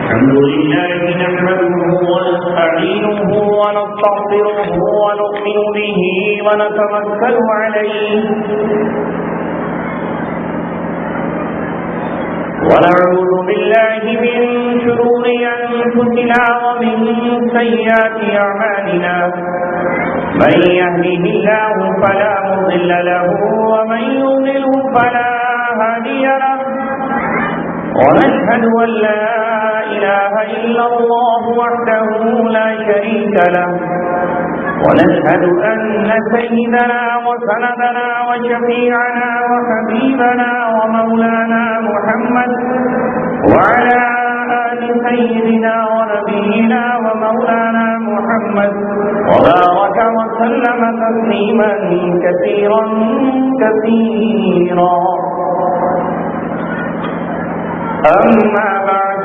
الحمد لله نحمده ونستعينه ونستغفره ونؤمن به ونتوكل عليه ونعوذ بالله من شرور أنفسنا ومن سيئات أعمالنا من يهده الله فلا مضل له ومن يضلله فلا هادي له ونشهد أن لا إله إلا الله وحده لا شريك له ونشهد أن سيدنا وسندنا وشفيعنا وحبيبنا ومولانا محمد وعلى آل سيدنا ونبينا ومولانا محمد وبارك وسلم تسليما كثيرا كثيرا. أما بعد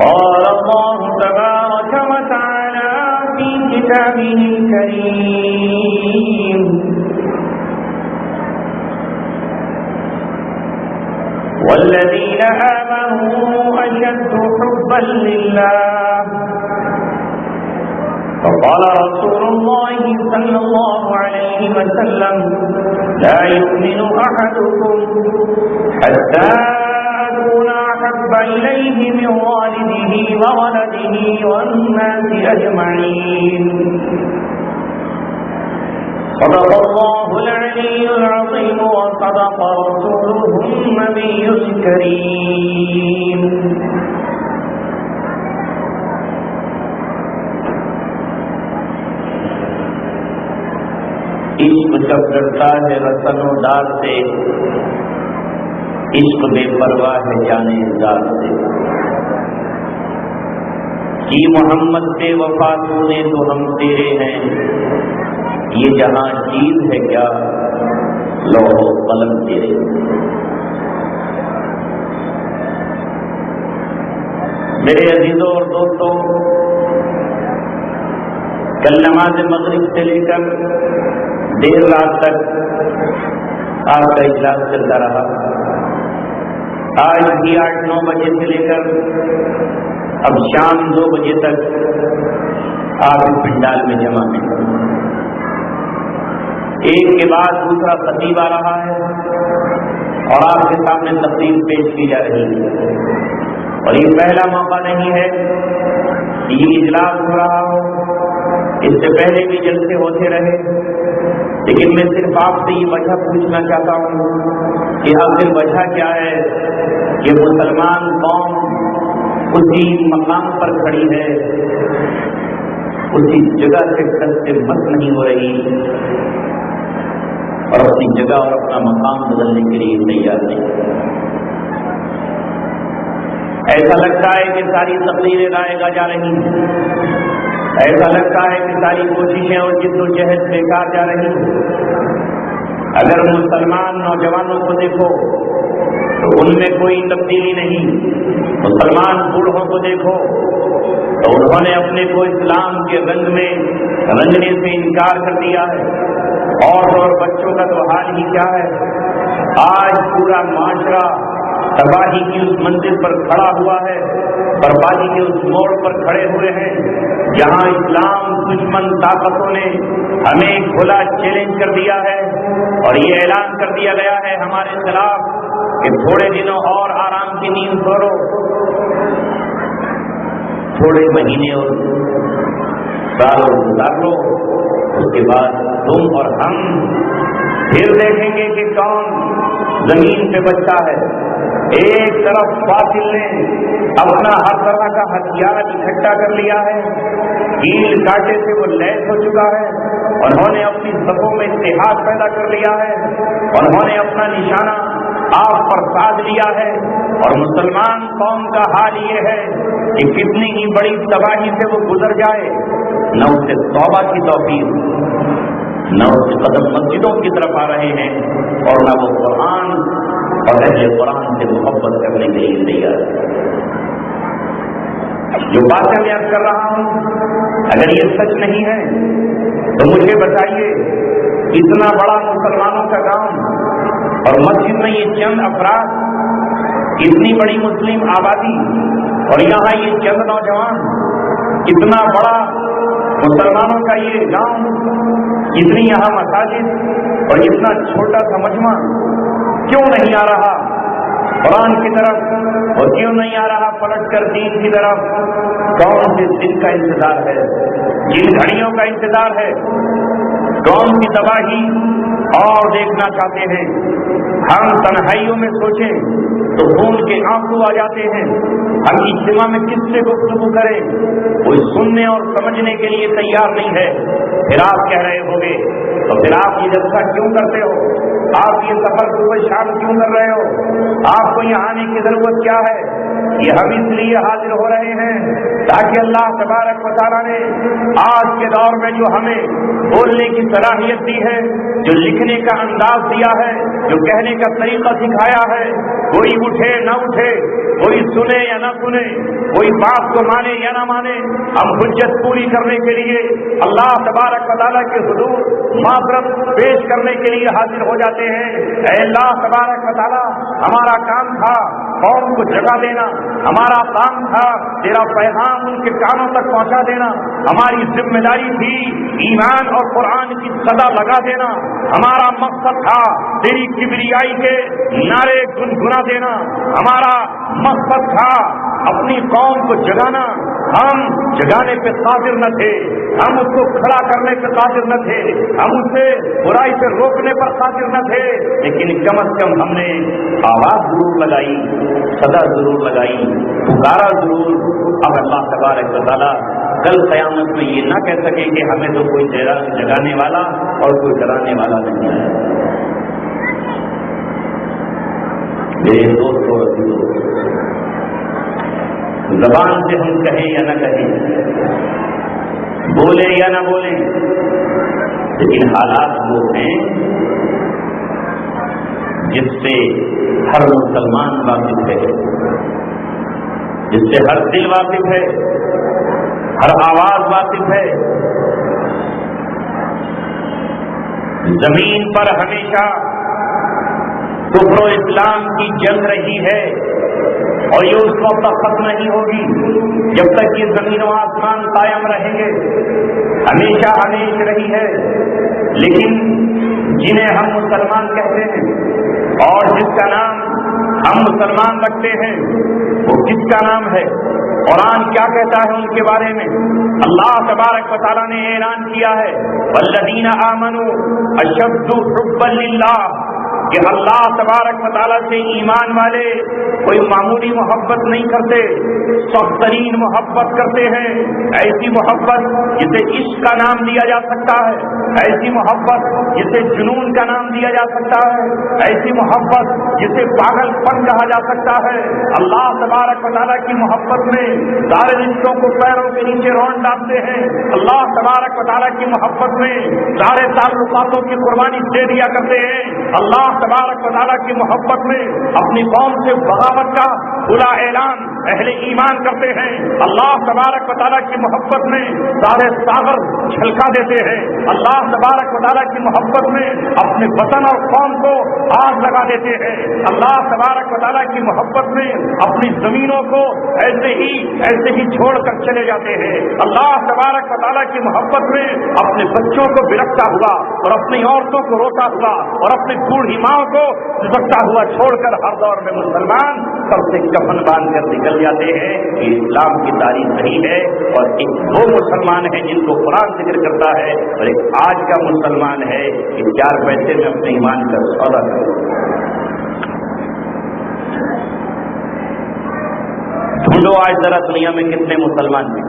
قال الله تبارك وتعالى في كتابه الكريم: والذين آمنوا أشد حبا لله. فقال رسول الله صلى الله عليه وسلم: لا يؤمن أحدكم حتى أكون أحب إليه من والده وولده والناس أجمعين. صدق الله العلي العظيم وصدق رسوله النبي الكريم. عشق جب ڈرتا ہے رسن و ڈار سے، عشق بے پرواہ ہے جانے ذات سے. کی محمد بے وفا تو نے تو ہم تیرے ہیں، یہ جہاں چیز ہے کیا لوح و قلم تیرے. میرے عزیزوں اور دوستوں، کل نماز مغرب سے لے کر دیر رات تک آپ کا اجلاس چلتا رہا. آج بھی 8-9 بجے سے لے کر اب شام 2 بجے تک آپ اس پنڈال میں جمع ہیں. ایک کے بعد دوسرا خطیب آ رہا ہے اور آپ کے سامنے تقریر پیش کی جا رہی ہے. اور یہ پہلا موقع نہیں ہے کہ یہ اجلاس ہو رہا ہو، اس سے پہلے بھی جلسے ہوتے رہے. لیکن میں صرف آپ سے یہ وجہ پوچھنا چاہتا ہوں کہ آخر وجہ کیا ہے کہ مسلمان قوم اسی مقام پر کھڑی ہے، اسی جگہ سے کل سے مت نہیں ہو رہی اور اپنی جگہ اور اپنا مقام بدلنے کے لیے تیار نہیں. ایسا لگتا ہے کہ ساری تقریریں رائے گا جا رہی ہیں، ایسا لگتا ہے کہ ساری کوششیں اور جد و جہد بیکار جا رہی ہیں. اگر مسلمان نوجوانوں کو دیکھو تو ان میں کوئی تبدیلی نہیں. مسلمان بوڑھوں کو دیکھو تو انہوں نے اپنے کو اسلام کے رنگ میں رنگنے سے انکار کر دیا ہے. عورتوں اور بچوں کا تو حال ہی کیا ہے. آج پورا معاشرہ تباہی کی اس منزل پر کھڑا ہوا ہے، بربادی کے اس موڑ پر کھڑے ہوئے ہیں جہاں اسلام دشمن طاقتوں نے ہمیں کھلا چیلنج کر دیا ہے اور یہ اعلان کر دیا گیا ہے ہمارے خلاف کہ تھوڑے دنوں اور آرام کی نیند سو لو، تھوڑے مہینے اور سالوں گزار لو، اس کے بعد تم اور ہم پھر دیکھیں گے کہ کون زمین پہ بچتا ہے. ایک طرف باطل نے اپنا ہر طرح کا ہتھیار اکٹھا کر لیا ہے، کیل کاٹے سے وہ لیس ہو چکا ہے، انہوں نے اپنی صفوں میں اتحاد پیدا کر لیا ہے، انہوں نے اپنا نشانہ آپ پر سادھ لیا ہے. اور مسلمان قوم کا حال یہ ہے کہ کتنی ہی بڑی تباہی سے وہ گزر جائے، نہ اسے توبہ کی توفیق، نہ اس قدم مسجدوں کی طرف آ رہے ہیں اور نہ وہ قرآن اور اہل قرآن سے محبت کرنے کے لیے تیار ہے. جو باتیں میں عرض کر رہا ہوں اگر یہ سچ نہیں ہے تو مجھے بتائیے، اتنا بڑا مسلمانوں کا گاؤں اور مسجد میں یہ چند افراد اتنی بڑی مسلم آبادی اور یہاں یہ چند نوجوان، اتنا بڑا مسلمانوں کا یہ گاؤں، اتنی یہاں مساجد اور اتنا چھوٹا سا مجمع کیوں نہیں آ رہا قرآن کی طرف، اور کیوں نہیں آ رہا پلٹ کر دین کی طرف؟ کون سے دن کا انتظار ہے، جن گھڑیوں کا انتظار ہے؟ قوم کی تباہی اور دیکھنا چاہتے ہیں۔ ہم تنہائیوں میں سوچیں تو خون کے آنسو آ جاتے ہیں۔ ہم اجتماع میں کس سے گفتگو کریں، کوئی سننے اور سمجھنے کے لیے تیار نہیں ہے۔ پھر آپ کہہ رہے ہوگے تو پھر آپ یہ جلسہ کیوں کرتے ہو؟ آپ یہ سفر صبح شام کیوں کر رہے ہو؟ آپ کو یہاں آنے کی ضرورت کیا ہے؟ یہ ہم اس لیے حاضر ہو رہے ہیں تاکہ اللہ تبارک و تعالیٰ نے آج کے دور میں جو ہمیں بولنے کی صلاحیت دی ہے، جو لکھنے کا انداز دیا ہے، جو کہنے کا طریقہ سکھایا ہے، کوئی اٹھے نہ اٹھے، کوئی سنے یا نہ سنے، کوئی بات کو مانے یا نہ مانے، ہم حجت پوری کرنے کے لیے اللہ تبارک و تعالیٰ کے حضور معذرت پیش کرنے کے لیے حاضر ہو جاتے ہیں۔ اے اللہ تبارک و تعالیٰ، ہمارا کام تھا قوم کو جگہ دینا، ہمارا کام تھا تیرا پیغام ان کے کانوں تک پہنچا دینا، ہماری ذمہ داری تھی ایمان اور قرآن کی صدا لگا دینا، ہمارا مقصد تھا تیری کبریائی کے نعرے گنگنا دینا، ہمارا مقصد تھا اپنی قوم کو جگانا۔ ہم جگانے پہ قادر نہ تھے، ہم اس کو کھڑا کرنے پہ قادر نہ تھے، ہم اسے برائی سے روکنے پر قادر نہ تھے، لیکن کم از کم ہم نے آواز ضرور لگائی، صدا ضرور لگائی، پکارا ضرور۔ اب اللہ تبارک و تعالیٰ کل قیامت میں یہ نہ کہہ سکے کہ ہمیں تو کوئی جگانے والا اور کوئی ڈرانے والا نہیں ہے۔ میرے دوستوں اور عزیزوں، زبان سے ہم کہیں یا نہ کہیں، بولیں یا نہ بولیں، لیکن حالات وہ ہیں جس سے ہر مسلمان واقف ہے، جس سے ہر دل واقف ہے، ہر آواز واقف ہے۔ زمین پر ہمیشہ کفر و اسلام کی جنگ رہی ہے، اور یہ اس وقت تک ختم نہیں ہوگی جب تک یہ زمین و آسمان قائم رہیں گے، ہمیشہ ہمیشہ رہی ہے۔ لیکن جنہیں ہم مسلمان کہتے ہیں اور جس کا نام ہم مسلمان رکھتے ہیں، وہ کس کا نام ہے؟ قرآن کیا کہتا ہے ان کے بارے میں؟ اللہ تبارک و تعالیٰ نے اعلان کیا ہے والذین آمنوا اشد حبا للہ، کہ اللہ تبارک و تعالیٰ سے ایمان والے کوئی معمولی محبت نہیں کرتے، سخت ترین محبت کرتے ہیں، ایسی محبت جسے عشق کا نام دیا جا سکتا ہے، ایسی محبت جسے جنون کا نام دیا جا سکتا ہے، ایسی محبت جسے پاگل پن کہا جا سکتا ہے۔ اللہ تبارک و تعالیٰ کی محبت میں سارے رشتوں کو پیروں کے نیچے رون ڈالتے ہیں، اللہ تبارک و تعالیٰ کی محبت میں سارے تعلقاتوں کی قربانی دے دیا کرتے ہیں، اللہ تبارک و تعالیٰ کی محبت میں اپنی قوم سے بغاوت کا کھلا اعلان اہل ایمان کرتے ہیں، اللہ تبارک و تعالیٰ کی محبت میں سارے ساغر چھلکا دیتے ہیں، اللہ تبارک و تعالیٰ کی محبت میں اپنے وطن اور قوم کو آگ لگا دیتے ہیں، اللہ تبارک و تعالیٰ کی محبت میں اپنی زمینوں کو ایسے ہی چھوڑ کر چلے جاتے ہیں، اللہ تبارک و تعالیٰ کی محبت میں اپنے بچوں کو بلکتا ہوا اور اپنی عورتوں کو روتا ہوا اور اپنی بوڑھی ماں کو سسکتا ہوا چھوڑ کر ہر دور میں مسلمان سب سے کفن باندھ کر نکل جاتے ہیں۔ یہ اسلام کی تاریخ نہیں ہے، اور ایک وہ مسلمان ہے جن کو قرآن ذکر کرتا ہے، اور ایک آج کا مسلمان ہے کہ 4 پیسے میں اپنے ایمان کا سودا کرے۔ ڈھونڈو آج ذرا دنیا میں کتنے مسلمان ہیں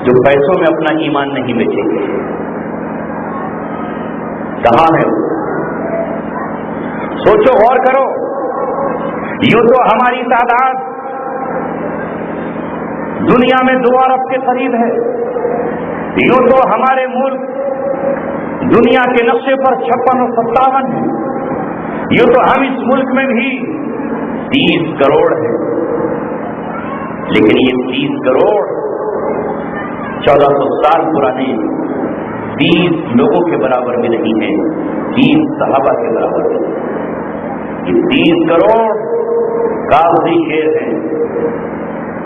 جو پیسوں میں اپنا ایمان نہیں بیچیں گے؟ کہاں ہے وہ؟ سوچو، غور کرو۔ یوں تو ہماری تعداد دنیا میں 2 ارب کے قریب ہے، یوں تو ہمارے ملک دنیا کے نقشے پر 56 اور 57 ہے، یوں تو ہم اس ملک میں بھی 30 کروڑ ہے، لیکن یہ 30 کروڑ 1400 سال پرانے 30 لوگوں کے برابر بھی نہیں ہے، 30 صحابہ کے برابر ہے۔ یہ 30 کروڑ کاغذی شیر ہیں،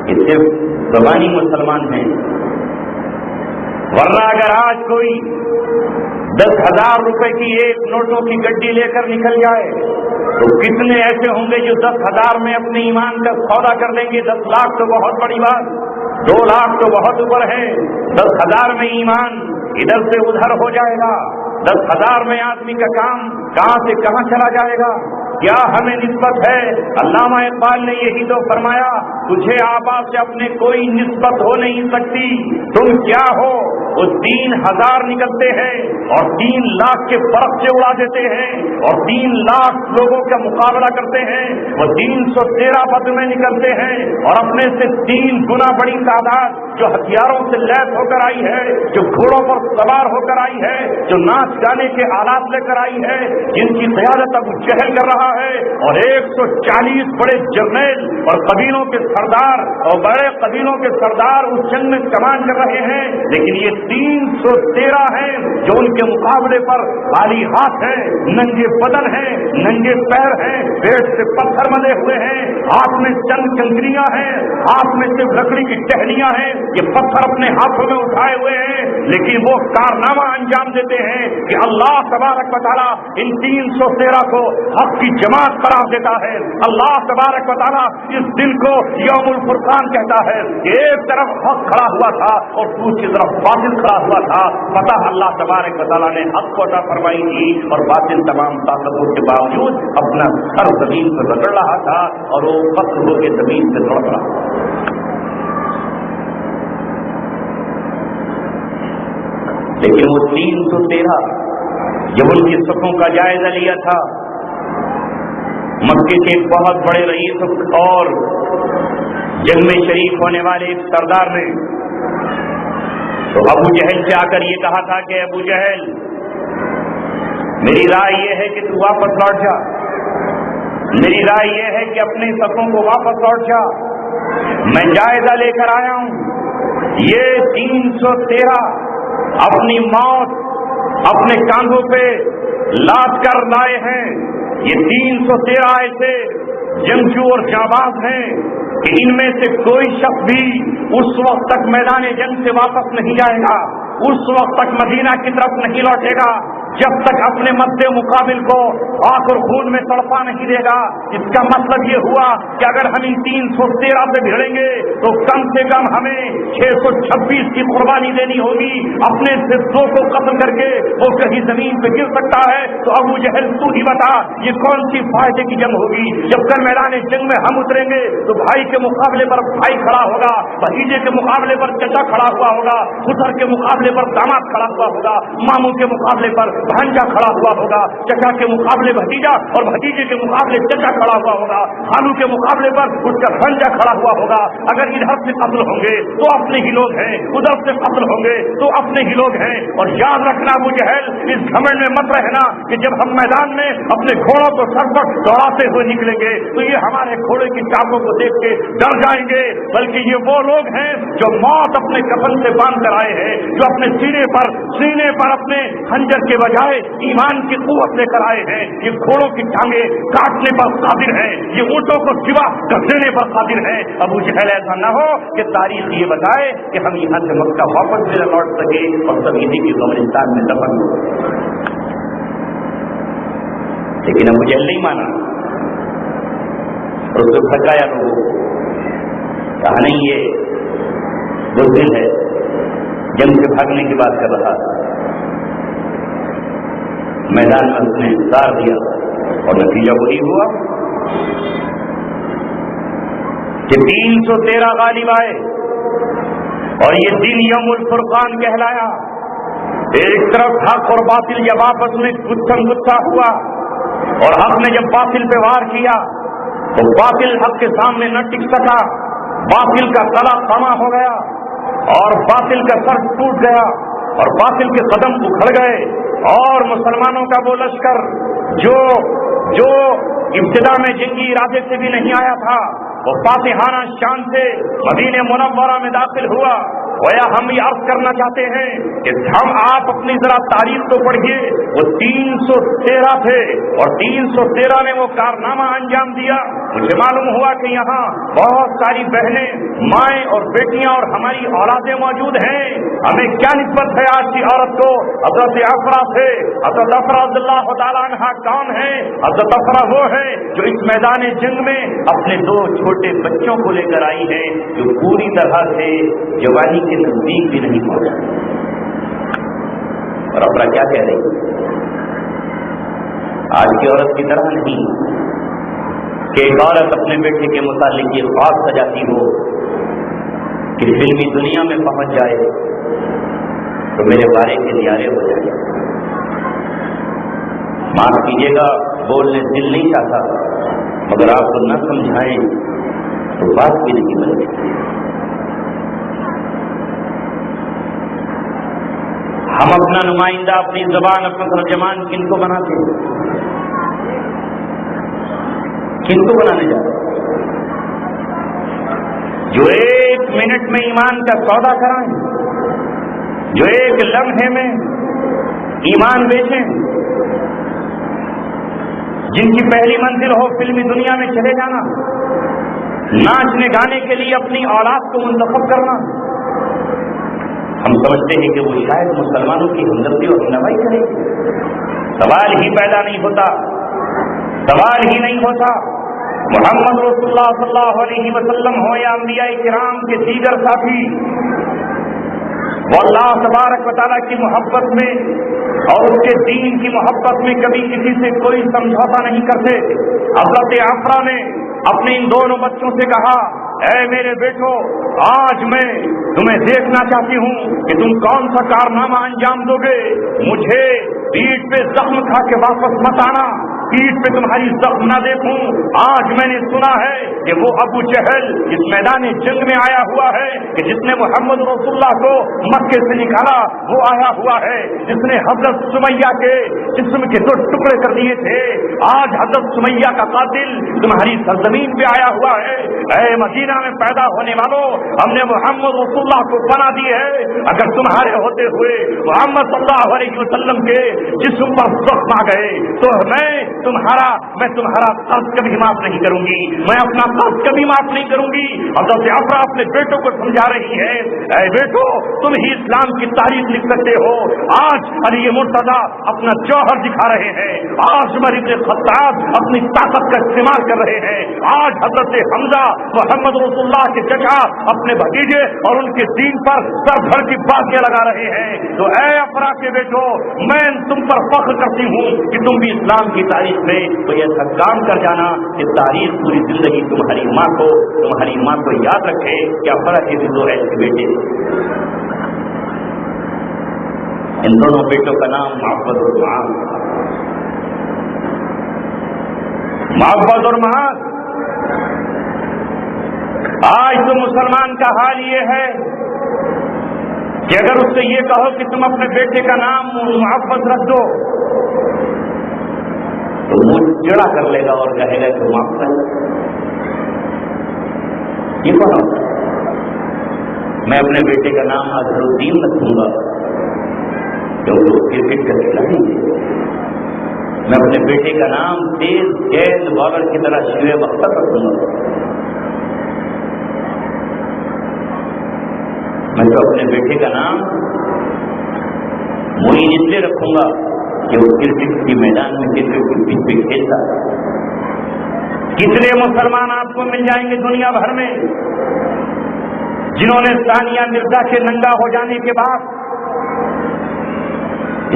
یہ صرف زبانی مسلمان ہیں، ورنہ اگر آج کوئی 10,000 روپے کی ایک نوٹوں کی گڈی لے کر نکل جائے تو کتنے ایسے ہوں گے جو 10,000 میں اپنے ایمان کا سودا کر لیں گے؟ 10 لاکھ تو بہت بڑی بات، 2 لاکھ تو بہت اوپر ہے، 10,000 میں ایمان ادھر سے ادھر ہو جائے گا، 10,000 میں آدمی کا کام کہاں سے کہاں چلا جائے گا؟ کیا ہمیں نسبت ہے؟ علامہ اقبال نے یہی تو فرمایا، تجھے آبا سے اپنے کوئی نسبت ہو نہیں سکتی، تم کیا ہو؟ وہ 3,000 نکلتے ہیں اور 3 لاکھ کے فرق سے اڑا دیتے ہیں اور 3 لاکھ لوگوں کا مقابلہ کرتے ہیں، وہ 313 پد میں نکلتے ہیں اور اپنے سے 3 گنا بڑی تعداد جو ہتھیاروں سے لیس ہو کر آئی ہے، جو گھوڑوں پر سوار ہو کر آئی ہے، جو ناچ گانے کے آلات لے کر آئی ہے، جن کی قیادت ابو جہل کر رہا ہے، اور 140 بڑے جرنیل اور قبیلوں کے سردار اور بڑے قبیلوں کے سردار اس جنگ میں کمان کر رہے ہیں، لیکن یہ 313 ہیں جو ان کے مقابلے پر خالی ہاتھ ہیں، ننگے بدن ہیں، ننگے پیر ہیں، پیٹ سے پتھر ملے ہوئے ہیں، ہاتھ میں چند کنکریاں ہیں، ہاتھ میں صرف لکڑی کی ٹہنیاں ہیں، یہ پتھر اپنے ہاتھوں میں اٹھائے ہوئے ہیں، لیکن وہ کارنامہ انجام دیتے ہیں کہ اللہ تبارک و تعالیٰ ان 313 کو حق کی جماعت قرار دیتا ہے۔ اللہ تبارک و تعالیٰ اس دن کو یوم الفرقان کہتا ہے کہ ایک طرف حق کھڑا ہوا تھا اور دوسری طرف باطل کھڑا ہوا تھا، پتہ اللہ تبارک و تعالیٰ نے حق کو عطا فرمائی تھی اور باطل تمام طاقتوں کے باوجود اپنا سر زمین پر رگڑ رہا تھا اور وہ قتل ہو کے زمین سے لڑ رہا تھا۔ لیکن وہ 313 جب ان کی صفوں کا جائزہ لیا تھا، مکے کے ایک بہت بڑے رئیس اور جنگ میں شریک ہونے والے ایک سردار نے تو ابو جہل سے آ کر یہ کہا تھا کہ ابو جہل، میری رائے یہ ہے کہ تو واپس لوٹ جا، میری رائے یہ ہے کہ اپنے صفوں کو واپس لوٹ جا، میں جائزہ لے کر آیا ہوں، یہ 313 اپنی موت اپنے کاندھوں پہ لاد کر لائے ہیں، یہ 313 ایسے جنگجو اور جانباز ہیں کہ ان میں سے کوئی شخص بھی اس وقت تک میدان جنگ سے واپس نہیں جائے گا، اس وقت تک مدینہ کی طرف نہیں لوٹے گا جب تک اپنے مد مقابل کو آنکھ اور خون میں تڑپا نہیں دے گا۔ اس کا مطلب یہ ہوا کہ اگر ہم ان 313 سے بھیڑیں گے تو کم سے کم ہمیں 626 کی قربانی دینی ہوگی، اپنے سے 2 کو قتل کر کے وہ کہیں زمین پہ گر سکتا ہے۔ تو ابو جہل تو ہی بتا یہ کون سی فائدے کی جنگ ہوگی؟ جب کل میدان جنگ میں ہم اتریں گے تو بھائی کے مقابلے پر بھائی کھڑا ہوگا، بھتیجے کے مقابلے پر چچا کھڑا ہوا ہوگا، خسر کے مقابلے پر داماد کھڑا ہوا ہوگا، ماموں کے مقابلے پر بھانجا کھڑا ہوا ہوگا، چچا کے مقابلے بھتیجا اور بھتیجے کے مقابلے چچا کھڑا ہوا ہوگا، خالو کے مقابلے پر اس کا بھانجا کھڑا ہوا ہوگا۔ اگر ادھر سے قتل ہوں گے تو اپنے ہی لوگ ہیں، ادھر سے قتل ہوں گے تو اپنے ہی لوگ ہیں۔ اور یاد رکھنا ابو جہل، اس گھمنڈ میں مت رہنا کہ جب ہم میدان میں اپنے گھوڑوں کو سر پر دوڑاتے ہوئے نکلیں گے تو یہ ہمارے گھوڑے کی چاقوں کو دیکھ کے ڈر جائیں گے، بلکہ یہ وہ لوگ ہیں جو موت اپنے کفن سے باندھ کر آئے ہیں، جو اپنے سینے پر اپنے خنجر کے بجائے ایمان کی قوت لے کر آئے ہیں۔ یہ گھوڑوں کی ٹانگیں کاٹنے پر قادر ہیں، یہ اونٹوں کو سوا کر دینے پر قادر ہیں۔ ابو جہل ایسا نہ ہو کہ تاریخ یہ بتائے کہ ہم یہاں سے مکہ واپس بھی نہ لوٹ سکے اور سب انہیں کی قبرستان میں دفن ہو۔ لیکن ابو جہل نہیں مانا اور اس کو بھٹکایا لوگوں، کہا نہیں یہ بزدل ہے، جنگ سے بھاگنے کی بات کر رہا تھا۔ میدان میں اس نے اتار دیا اور نتیجہ وہی ہوا کہ 313 غالب آئے اور یہ دن یوم الفرقان کہلایا۔ ایک طرف حق اور باطل جب آپس میں گتھم گتھا ہوا اور حق نے جب باطل پہ وار کیا تو باطل حق کے سامنے نہ ٹک سکا، باطل کا تلا خامہ ہو گیا اور باطل کا سر ٹوٹ گیا اور باطل کے قدم اکھڑ گئے، اور مسلمانوں کا وہ لشکر جو ابتدا میں جنگی ارادے سے بھی نہیں آیا تھا وہ فاتحانہ شان سے مدینہ منورہ میں داخل ہوا گویا ہم یہ عرض کرنا چاہتے ہیں کہ آپ اپنی ذرا تاریخ تو پڑھیے، وہ 313 تھے اور 313 نے وہ کارنامہ انجام دیا۔ مجھے معلوم ہوا کہ یہاں بہت ساری بہنیں، مائیں اور بیٹیاں اور ہماری اولادیں موجود ہیں۔ ہمیں کیا نسبت ہے آج کی عورت کو حضرت افرا سے؟ حضرت افرا رضی اللہ تعالیٰ عنہا کون ہے؟ حضرت افرا وہ ہے جو اس میدان جنگ میں اپنے 2 چھوٹے بچوں کو لے کر آئی ہیں، جو پوری طرح سے جوانی کے نزدیک بھی نہیں پہنچا۔ اور افرا کیا کہہ رہی؟ آج کی عورت کی طرح نہیں کہ ایک عورت اپنے بیٹے کے متعلق یہ خواب سجاتی ہو کہ فلمی دنیا میں پہنچ جائے تو میرے بارے کے دیارے ہو جائے۔ معاف کیجیے گا، بولنے دل نہیں چاہتا، مگر آپ کو نہ سمجھائیں تو بات بھی نہیں بنے۔ ہم اپنا نمائندہ، اپنی زبان، اپنا ترجمان کن کو بناتے ہیں؟ کن کو بنانے جا رہے ہیں؟ جو 1 منٹ میں ایمان کا سودا کرائیں، جو 1 لمحے میں ایمان بیچیں، جن کی پہلی منزل ہو فلمی دنیا میں چلے جانا، ناچنے گانے کے لیے اپنی اولاد کو منتخب کرنا۔ ہم سمجھتے ہیں کہ وہ شاید مسلمانوں کی ہمدردی اور رہنمائی کرے۔ سوال ہی پیدا نہیں ہوتا، سوال ہی نہیں ہوتا۔ محمد رسول اللہ صلی اللہ علیہ وسلم ہو یا انبیاء کرام کے دیگر ساتھی، وہ اللہ تبارک و تعالیٰ کی محبت میں اور اس کے دین کی محبت میں کبھی کسی سے کوئی سمجھوتا نہیں کرتے۔ حضرت افرا نے اپنے ان دونوں بچوں سے کہا، اے میرے بیٹو، آج میں تمہیں دیکھنا چاہتی ہوں کہ تم کون سا کارنامہ انجام دو گے۔ مجھے پیٹھ پہ زخم کھا کے واپس مت آنا، پیٹھ پہ تمہاری زخم نہ دیکھوں۔ آج میں نے سنا ہے کہ وہ ابو جہل اس میدان جنگ میں آیا ہوا ہے، کہ جس نے محمد رسول اللہ کو مکے سے نکالا وہ آیا ہوا ہے، جس نے حضرت سمیہ کے جسم کے 2 ٹکڑے کر دیے تھے۔ آج حضرت سمیہ کا قاتل تمہاری سرزمین پہ آیا ہوا ہے۔ اے مدینہ میں پیدا ہونے والوں، ہم نے محمد رسول اللہ کو بنا دی ہے۔ اگر تمہارے ہوتے ہوئے محمد صلی اللہ علیہ وسلم کے جسم پر زخم آ گئے تو میں تمہارا قرض کبھی معاف نہیں کروں گی، میں اپنا قرض کبھی معاف نہیں کروں گی۔ حضرت افرا اپنے بیٹوں کو سمجھا رہی ہے، اے بیٹو، تم ہی اسلام کی تاریخ لکھ سکتے ہو۔ آج علی مرتضیٰ اپنا جوہر دکھا رہے ہیں، آج عمر بن خطاب اپنی طاقت کا استعمال کر رہے ہیں، آج حضرت حمزہ محمد رسول اللہ کے چچا اپنے بھتیجے اور ان کے دین پر سر بھر کی بازیاں لگا رہے ہیں۔ تو اے افرا کے بیٹو، میں تم پر فخر کرتی ہوں کہ تم بھی اسلام کی تاریخ میں کوئی ایسا کام کر جانا کہ تاریخ پوری زندگی تمہاری ماں کو یاد رکھے کہ افرا کے بھی 2 ایسے بیٹے تھے۔ ان دونوں بیٹوں کا نام محبت اور معاذ۔ محبت اور معاذ۔ آج تو مسلمان کا حال یہ ہے کہ اگر اس سے یہ کہو کہ تم اپنے بیٹے کا نام محبت رکھ دو تو منہ چڑا کر لے گا اور کہے گا کہ معاف کر۔ یہ کون ہوتا ہے؟ میں اپنے بیٹے کا نام اظہر الدین رکھوں گا کیونکہ وہ کرکٹ کا کھلاڑی ہے۔ میں اپنے بیٹے کا نام تیز گیند بالر کی طرح شعیب اختر رکھوں گا۔ میں تو اپنے بیٹے کا نام معین اس لیے رکھوں گا کہ وہ کرکٹ کے میدان میں کرکٹ کی پچ پہ کھیلتا ہے۔ کتنے مسلمان آپ کو مل جائیں گے دنیا بھر میں جنہوں نے ثانیہ مرزا کے ننگا ہو جانے کے بعد،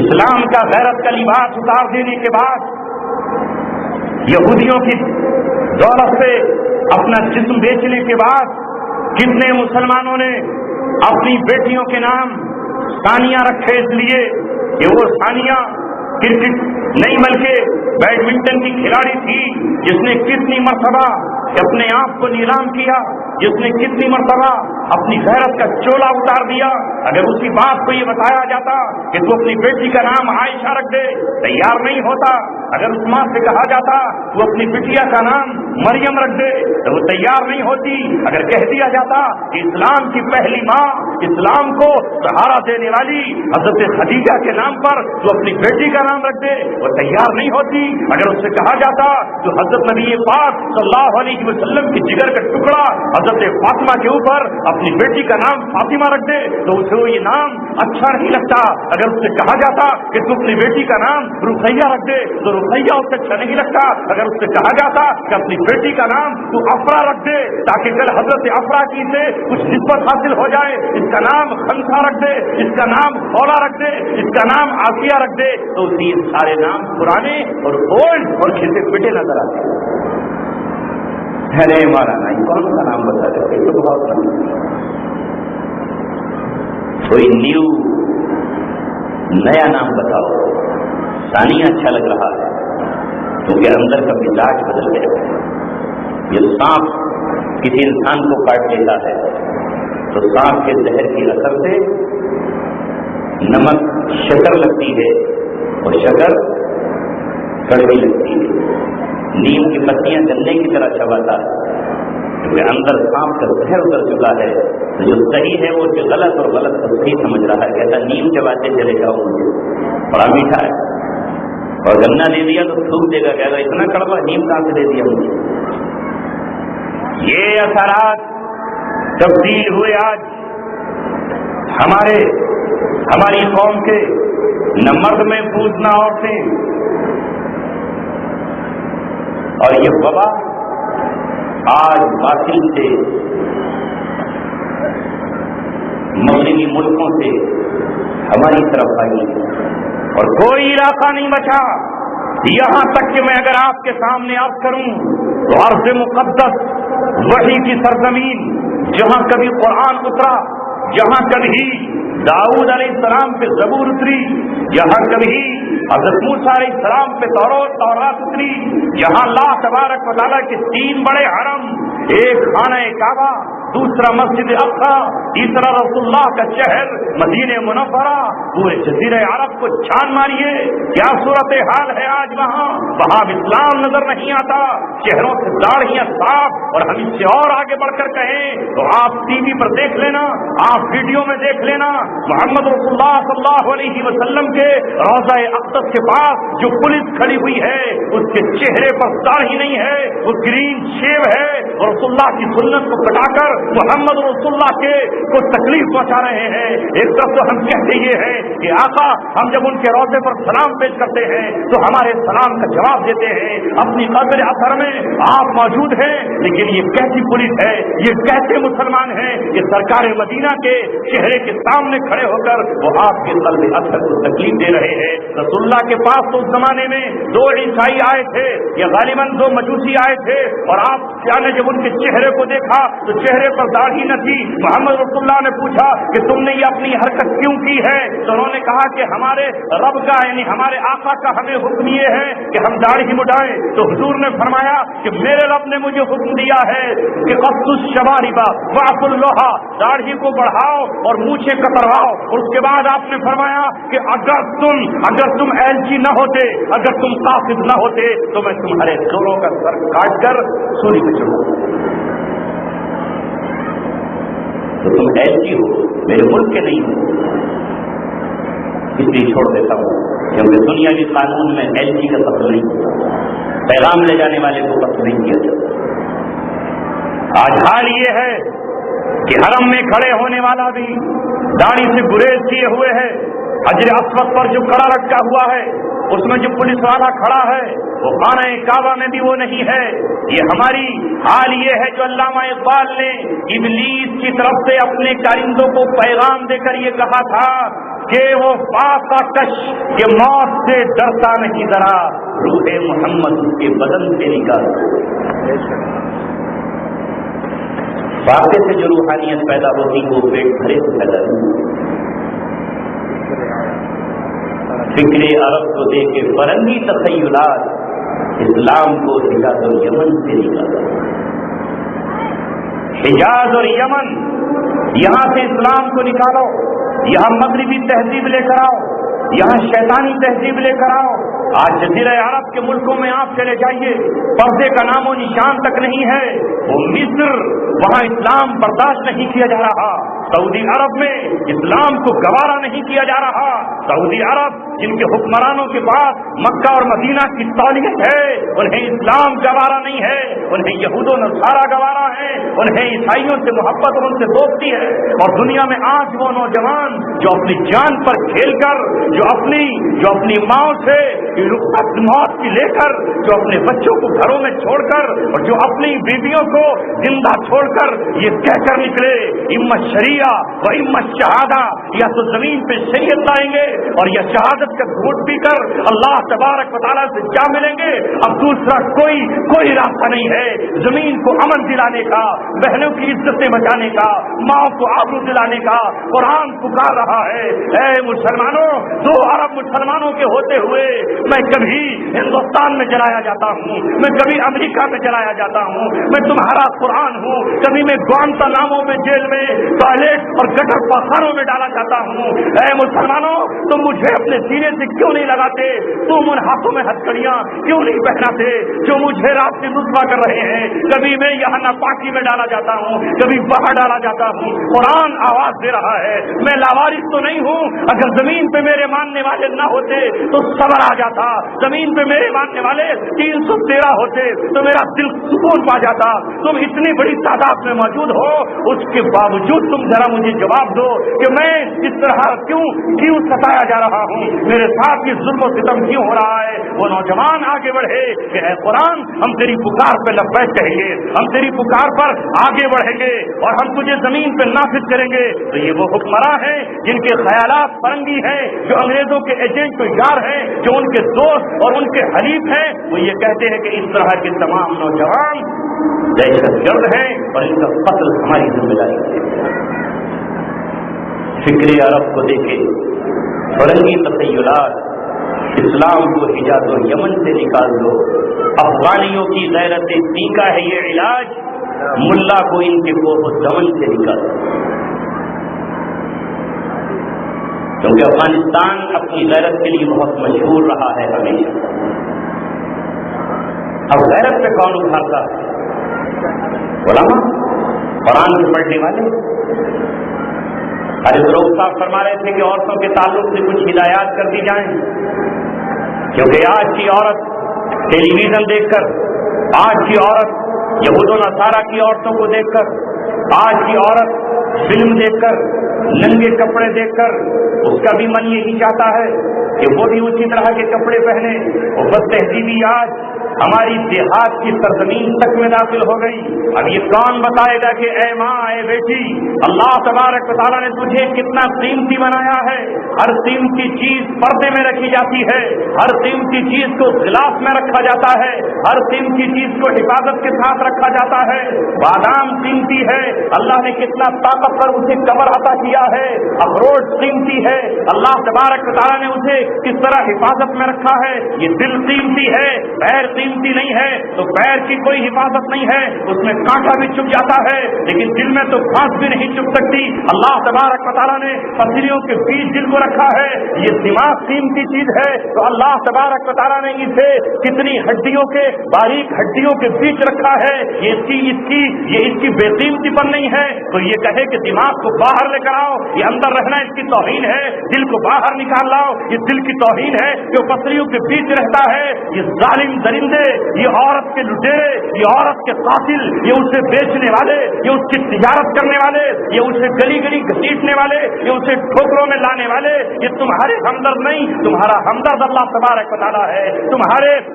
اسلام کا غیرت کا لباس اتار دینے کے بعد، یہودیوں کی دولت سے اپنا جسم بیچنے کے بعد، کتنے مسلمانوں نے اپنی بیٹیوں کے نام ثانیہ رکھے اس لیے کہ وہ ثانیہ کرکٹ نہیں بلکہ بیڈمنٹن کی کھلاڑی تھی، جس نے کتنی مرتبہ اپنے آپ کو نیلام کیا، جس نے کتنی مرتبہ اپنی غیرت کا چولا اتار دیا۔ اگر اسی بات کو یہ بتایا جاتا کہ تو اپنی بیٹی کا نام عائشہ رکھ دے، تیار نہیں ہوتا۔ اگر اس ماں سے کہا جاتا وہ اپنی بٹیا کا نام مریم رکھ دے، تو وہ تیار نہیں ہوتی. اگر کہہ دیا جاتا کہ اسلام کی پہلی ماں، اسلام کو سہارا دینے والی حضرت خدیجہ کے نام پر تو اپنی بیٹی کا نام رکھ دے، وہ تیار نہیں ہوتی. اگر اس سے کہا جاتا تو حضرت نبی پاک صلی اللہ علیہ وسلم کی جگر کا ٹکڑا حضرت فاطمہ کے اوپر اپنی بیٹی کا نام فاطمہ رکھ دے تو اسے وہ یہ نام اچھا نہیں لگتا. اگر اس سے کہا جاتا کہ تو اپنی بیٹی کا نام رقیہ رکھ دے تو رقیہ اسے اچھا نہیں لگتا. اگر اس سے کہا جاتا کہ اپنی بیٹی کا نام تو افرا رکھ دے تاکہ کل حضرت افرا کی سے کچھ نسبت حاصل ہو جائے، اس کا نام خنسا رکھ دے، اس کا نام خولا رکھ دے، اس کا نام آسیہ رکھ دے، تو یہ سارے نام پرانے اور اولڈ اور کھلتے پٹے نظر آتے ہیں. ارے مولانا یہ کون سا نام بتا دیتے؟ تو بہت کوئی نیا نام بتاؤ. ثانیہ اچھا لگ رہا ہے کیونکہ اندر کا مزاج بدل گیا. یہ سانپ کسی انسان کو کاٹ لیتا ہے تو سانپ کے زہر کی اثر سے نمک شکر لگتی ہے اور شکر کڑوی لگتی ہے. نیم کی پتیاں گنے کی طرح چباتا ہے کیونکہ اندر سانپ کا زہر اتر چکا ہے. تو جو صحیح ہے وہ جو غلط اور غلط کو صحیح سمجھ رہا ہے. کہتا نیم چباتے چلے جاؤ، مجھے بڑا میٹھا ہے، اور گنا دے دیا تو تھوک دے گا، کہے گا اتنا کڑوا نیم کہاں سے دے دیا مجھے. یہ اثرات تبدیل ہوئے آج ہماری قوم کے. نہ مرد میں پوچھ نہ عورتیں. اور یہ وبا آج باطل سے مغربی ملکوں سے ہماری طرف آئی اور کوئی علاقہ نہیں بچا. یہاں تک کہ میں اگر آپ کے سامنے عرض کروں تو ارض مقدس وحی کی سرزمین، جہاں کبھی قرآن اترا، جہاں کبھی داؤد علیہ السلام پہ زبور اتری، جہاں کبھی حضرت موسیٰ علیہ السلام پہ تورات اتری، جہاں اللہ تبارک و تعالیٰ کے 3 بڑے حرم، ایک خانہ کعبہ، دوسرا مسجد اقصی، تیسرا رسول اللہ کا شہر مدینہ منورہ، پورے جزیرہ عرب کو چھان ماریے کیا صورتحال ہے آج وہاں اب اسلام نظر نہیں آتا. چہروں سے داڑھیاں صاف. اور ہم اس سے اور آگے بڑھ کر کہیں تو آپ ٹی وی پر دیکھ لینا، آپ ویڈیو میں دیکھ لینا، محمد رسول اللہ صلی اللہ علیہ وسلم کے روضہ اقدس کے پاس جو پولیس کھڑی ہوئی ہے اس کے چہرے پر داڑھی نہیں ہے، وہ گرین شیو ہے، اور رسول اللہ کی سنت کو کٹا کر محمد رسول اللہ کے کو تکلیف پہنچا رہے ہیں. ایک طرف تو ہم کہتے یہ ہیں کہ آقا ہم جب ان کے روضے پر سلام پیش کرتے ہیں تو ہمارے سلام کا جواب دیتے ہیں. اپنی قبر اثر میں آپ موجود ہیں، لیکن یہ کیسی پولیس ہے، یہ کیسے مسلمان ہیں کہ سرکار مدینہ کے چہرے کے سامنے کھڑے ہو کر وہ آپ کے قلب اثر کو تکلیف دے رہے ہیں. رسول اللہ کے پاس تو اس زمانے میں 2 عیسائی آئے تھے یا غالباً 2 مجوسی آئے تھے، اور آپ نے جب ان کے چہرے کو دیکھا تو چہرے پر داڑھی نہ تھی. محمد رسول اللہ نے پوچھا کہ تم نے یہ اپنی حرکت کیوں کی ہے؟ تو انہوں نے کہا کہ ہمارے رب کا یعنی ہمارے آقا کا ہمیں حکم یہ ہے کہ ہم داڑھی مڈائیں. تو حضور نے فرمایا کہ میرے رب نے مجھے حکم دیا ہے کہ قص الشوارب واعف اللحى، داڑھی کو بڑھاؤ اور مونچھیں کترواؤ. اور اس کے بعد آپ نے فرمایا کہ اگر تم ایلچی نہ ہوتے، اگر تم قاصد نہ ہوتے تو میں تمہارے دونوں کا سر کاٹ کر سولی پہ چڑھوں. تو تم ایلچی ہو، میرے ملک کے نہیں ہو، اس لیے چھوڑ دیتا ہوں کیونکہ دنیاوی قانون میں ایلچی کا قتل نہیں ہوتا، پیغام لے جانے والے کو قتل نہیں کیا جاتا. آج حال یہ ہے کہ حرم میں کھڑے ہونے والا بھی داڑھی سے گریز کیے ہوئے ہے. حجر اسود پر جو کڑا رکھا ہوا ہے اس میں جو پولیس والا کھڑا ہے وہ خانہ کعبہ میں بھی وہ نہیں ہے. یہ ہماری حال یہ ہے جو علامہ اقبال نے ابلیس کی طرف سے اپنے کارندوں کو پیغام دے کر یہ کہا تھا کہ وہ فاقہ کش کہ موت سے ڈرتا نہیں ذرا، روح محمد اس کے بدن سے نکال. فاقے سے جو روحانیت پیدا ہوتی وہ پیٹ بھرے سے پیدا ہوتی. فکر عرب کو دے کے فرنگی تخیلات اسلام کو حجاز اور یمن سے نکالا. حجاز اور یمن، یہاں سے اسلام کو نکالو، یہاں مغربی تہذیب لے کر آؤ، یہاں شیطانی تہذیب لے کر آؤ، آج جزیرہ عرب کے ملکوں میں آپ چلے جائیے، پردے کا نام و نشان تک نہیں ہے۔ وہ مصر، وہاں اسلام برداشت نہیں کیا جا رہا۔ سعودی عرب میں اسلام کو گوارا نہیں کیا جا رہا۔ سعودی عرب جن کے حکمرانوں کے پاس مکہ اور مدینہ کی تولیت ہے، انہیں اسلام گوارا نہیں ہے، انہیں یہود و نصارہ گوارا ہے، انہیں عیسائیوں سے محبت اور ان سے دوستی ہے۔ اور دنیا میں آج وہ نوجوان جو اپنی جان پر کھیل کر، جو اپنی ماں سے رخصت موت کی لے کر، جو اپنے بچوں کو گھروں میں چھوڑ کر اور جو اپنی بیویوں کو زندہ چھوڑ کر یہ کہہ کر نکلے امت شریعہ و امت شہادہ، یا تو زمین پہ شریعت لائیں گے اور یا شہادت کا گھونٹ پی کر اللہ تبارک و تعالیٰ سے کیا ملیں گے۔ اب دوسرا کوئی راستہ نہیں ہے زمین کو امن دلانے کا، بہنوں کی عزتیں بچانے کا، ماں کو آبرو دلانے کا۔ قرآن پکار رہا ہے، اے مسلمانوں، 2 ارب مسلمانوں کے ہوتے ہوئے میں کبھی ہندوستان میں جلایا جاتا ہوں، میں کبھی امریکہ میں جلایا جاتا ہوں، میں تمہارا قرآن ہوں، کبھی میں گوانتانامو میں جیل میں ٹوائلٹ اور گٹر پخانوں میں ڈالا جاتا ہوں۔ اے مسلمانوں، تم مجھے اپنے سینے سے کیوں نہیں لگاتے؟ تم ان ہاتھوں میں ہتھکڑیاں کیوں نہیں پہناتے جو مجھے رات سے رسوا کر رہے ہیں؟ کبھی میں یہاں ناپاکی میں ڈالا جاتا ہوں، کبھی باہر ڈالا جاتا ہوں۔ قرآن آواز دے رہا ہے، میں لاوارث تو نہیں ہوں۔ اگر زمین پہ میرے ماننے والے نہ ہوتے تو صبر آ جاتا، زمین پہ میرے ماننے والے 313 ہوتے تو میرا دل سکون پا جاتا۔ تم اتنی بڑی تعداد میں موجود ہو، اس کے باوجود تم ذرا مجھے جواب دو کہ میں اس طرح کیوں ستایا جا رہا ہوں، میرے ساتھ یہ ظلم و ستم کیوں ہو رہا ہے؟ وہ نوجوان آگے بڑھے کہ اے قرآن، ہم تیری پکار پہ لبیک کہیں گے، ہم تیری پکار پر آگے بڑھیں گے اور ہم تجھے زمین پہ نافذ کریں گے۔ تو یہ وہ حکمراں ہیں جن کے خیالات فرنگی ہیں، جو انگریزوں کے ایجنٹ کو یار ہیں، جو ان کے دوست اور ان کے حلیف ہیں، وہ یہ کہتے ہیں کہ اس طرح کے تمام نوجوان دہشت گرد ہیں اور ان کا قتل ہماری ذمہ داری ہے۔ فکر عرب کو دیکھے، فرنگی تخیلات، اسلام کو حجاز و یمن سے نکال دو، افغانیوں کی غیرت تیکا ہے یہ علاج، ملا کو ان کے کوہ و دمن سے نکال دو۔ کیونکہ افغانستان اپنی غیرت کے لیے بہت مشہور رہا ہے ہمیشہ۔ اب غیرت پہ کون ابھارتا ہے؟ علماء، قرآن کے پڑھنے والے۔ حضرت فاروق صاحب فرما رہے تھے کہ عورتوں کے تعلق سے کچھ ہدایات کر دی جائیں، کیونکہ آج کی عورت ٹیلی ویژن دیکھ کر، آج کی عورت یہود و نصارہ کی عورتوں کو دیکھ کر، آج کی عورت فلم دیکھ کر، ننگے کپڑے دیکھ کر، اس کا بھی من یہی چاہتا ہے کہ وہ بھی اسی طرح کے کپڑے پہنے۔ وہ بد تہذیبی آج ہماری دیہات کی سرزمین تک میں داخل ہو گئی۔ اب یہ کون بتائے گا کہ اے ماں، اے بیٹی، اللہ تبارک و تعالیٰ نے تجھے کتنا قیمتی بنایا ہے۔ ہر قیمتی چیز پردے میں رکھی جاتی ہے، ہر قیمتی چیز کو غلاف میں رکھا جاتا ہے، ہر قیمتی چیز کو حفاظت کے ساتھ رکھا جاتا ہے۔ بادام قیمتی ہے، اللہ نے کتنا طاقت پر اسے کور عطا کیا ہے۔ اخروٹ قیمتی ہے، اللہ تبارک و تعالیٰ نے اسے کس طرح حفاظت میں رکھا ہے۔ یہ دل قیمتی ہے، پیر قیمتی نہیں ہے تو پیر کی کوئی حفاظت نہیں ہے، اس میں کانٹا بھی چپ جاتا ہے، لیکن دل میں تو پھانس بھی نہیں چپ سکتی۔ اللہ تبارک و تعالیٰ نے پسلیوں کے بیچ دل کو رکھا ہے۔ یہ دماغ قیمتی چیز ہے تو اللہ تبارک و تعالیٰ نے اسے کتنی ہڈیوں کے، باریک ہڈیوں کے بیچ رکھا ہے۔ یہ اس کی بے قیمتی پر نہیں ہے تو یہ کہے کہ دماغ کو باہر لے کر آؤ، یہ اندر رہنا اس کی توہین ہے، دل کو باہر نکال لاؤ، یہ دل کی توہین ہے جو پسلیوں کے بیچ رہتا ہے۔ یہ ظالم درندے، یہ عورت کے لٹیرے، یہ عورت کے قاتل، یہ اسے بیچنے والے، یہ اس کی تجارت کرنے والے، یہ اسے گلی گلی گھسیٹنے والے، یہ اسے ٹھوکروں میں لانے والے، یہ تمہارے ہمدرد نہیں، تمہارا ہمدرد اللہ تبارک و تعالیٰ ہے۔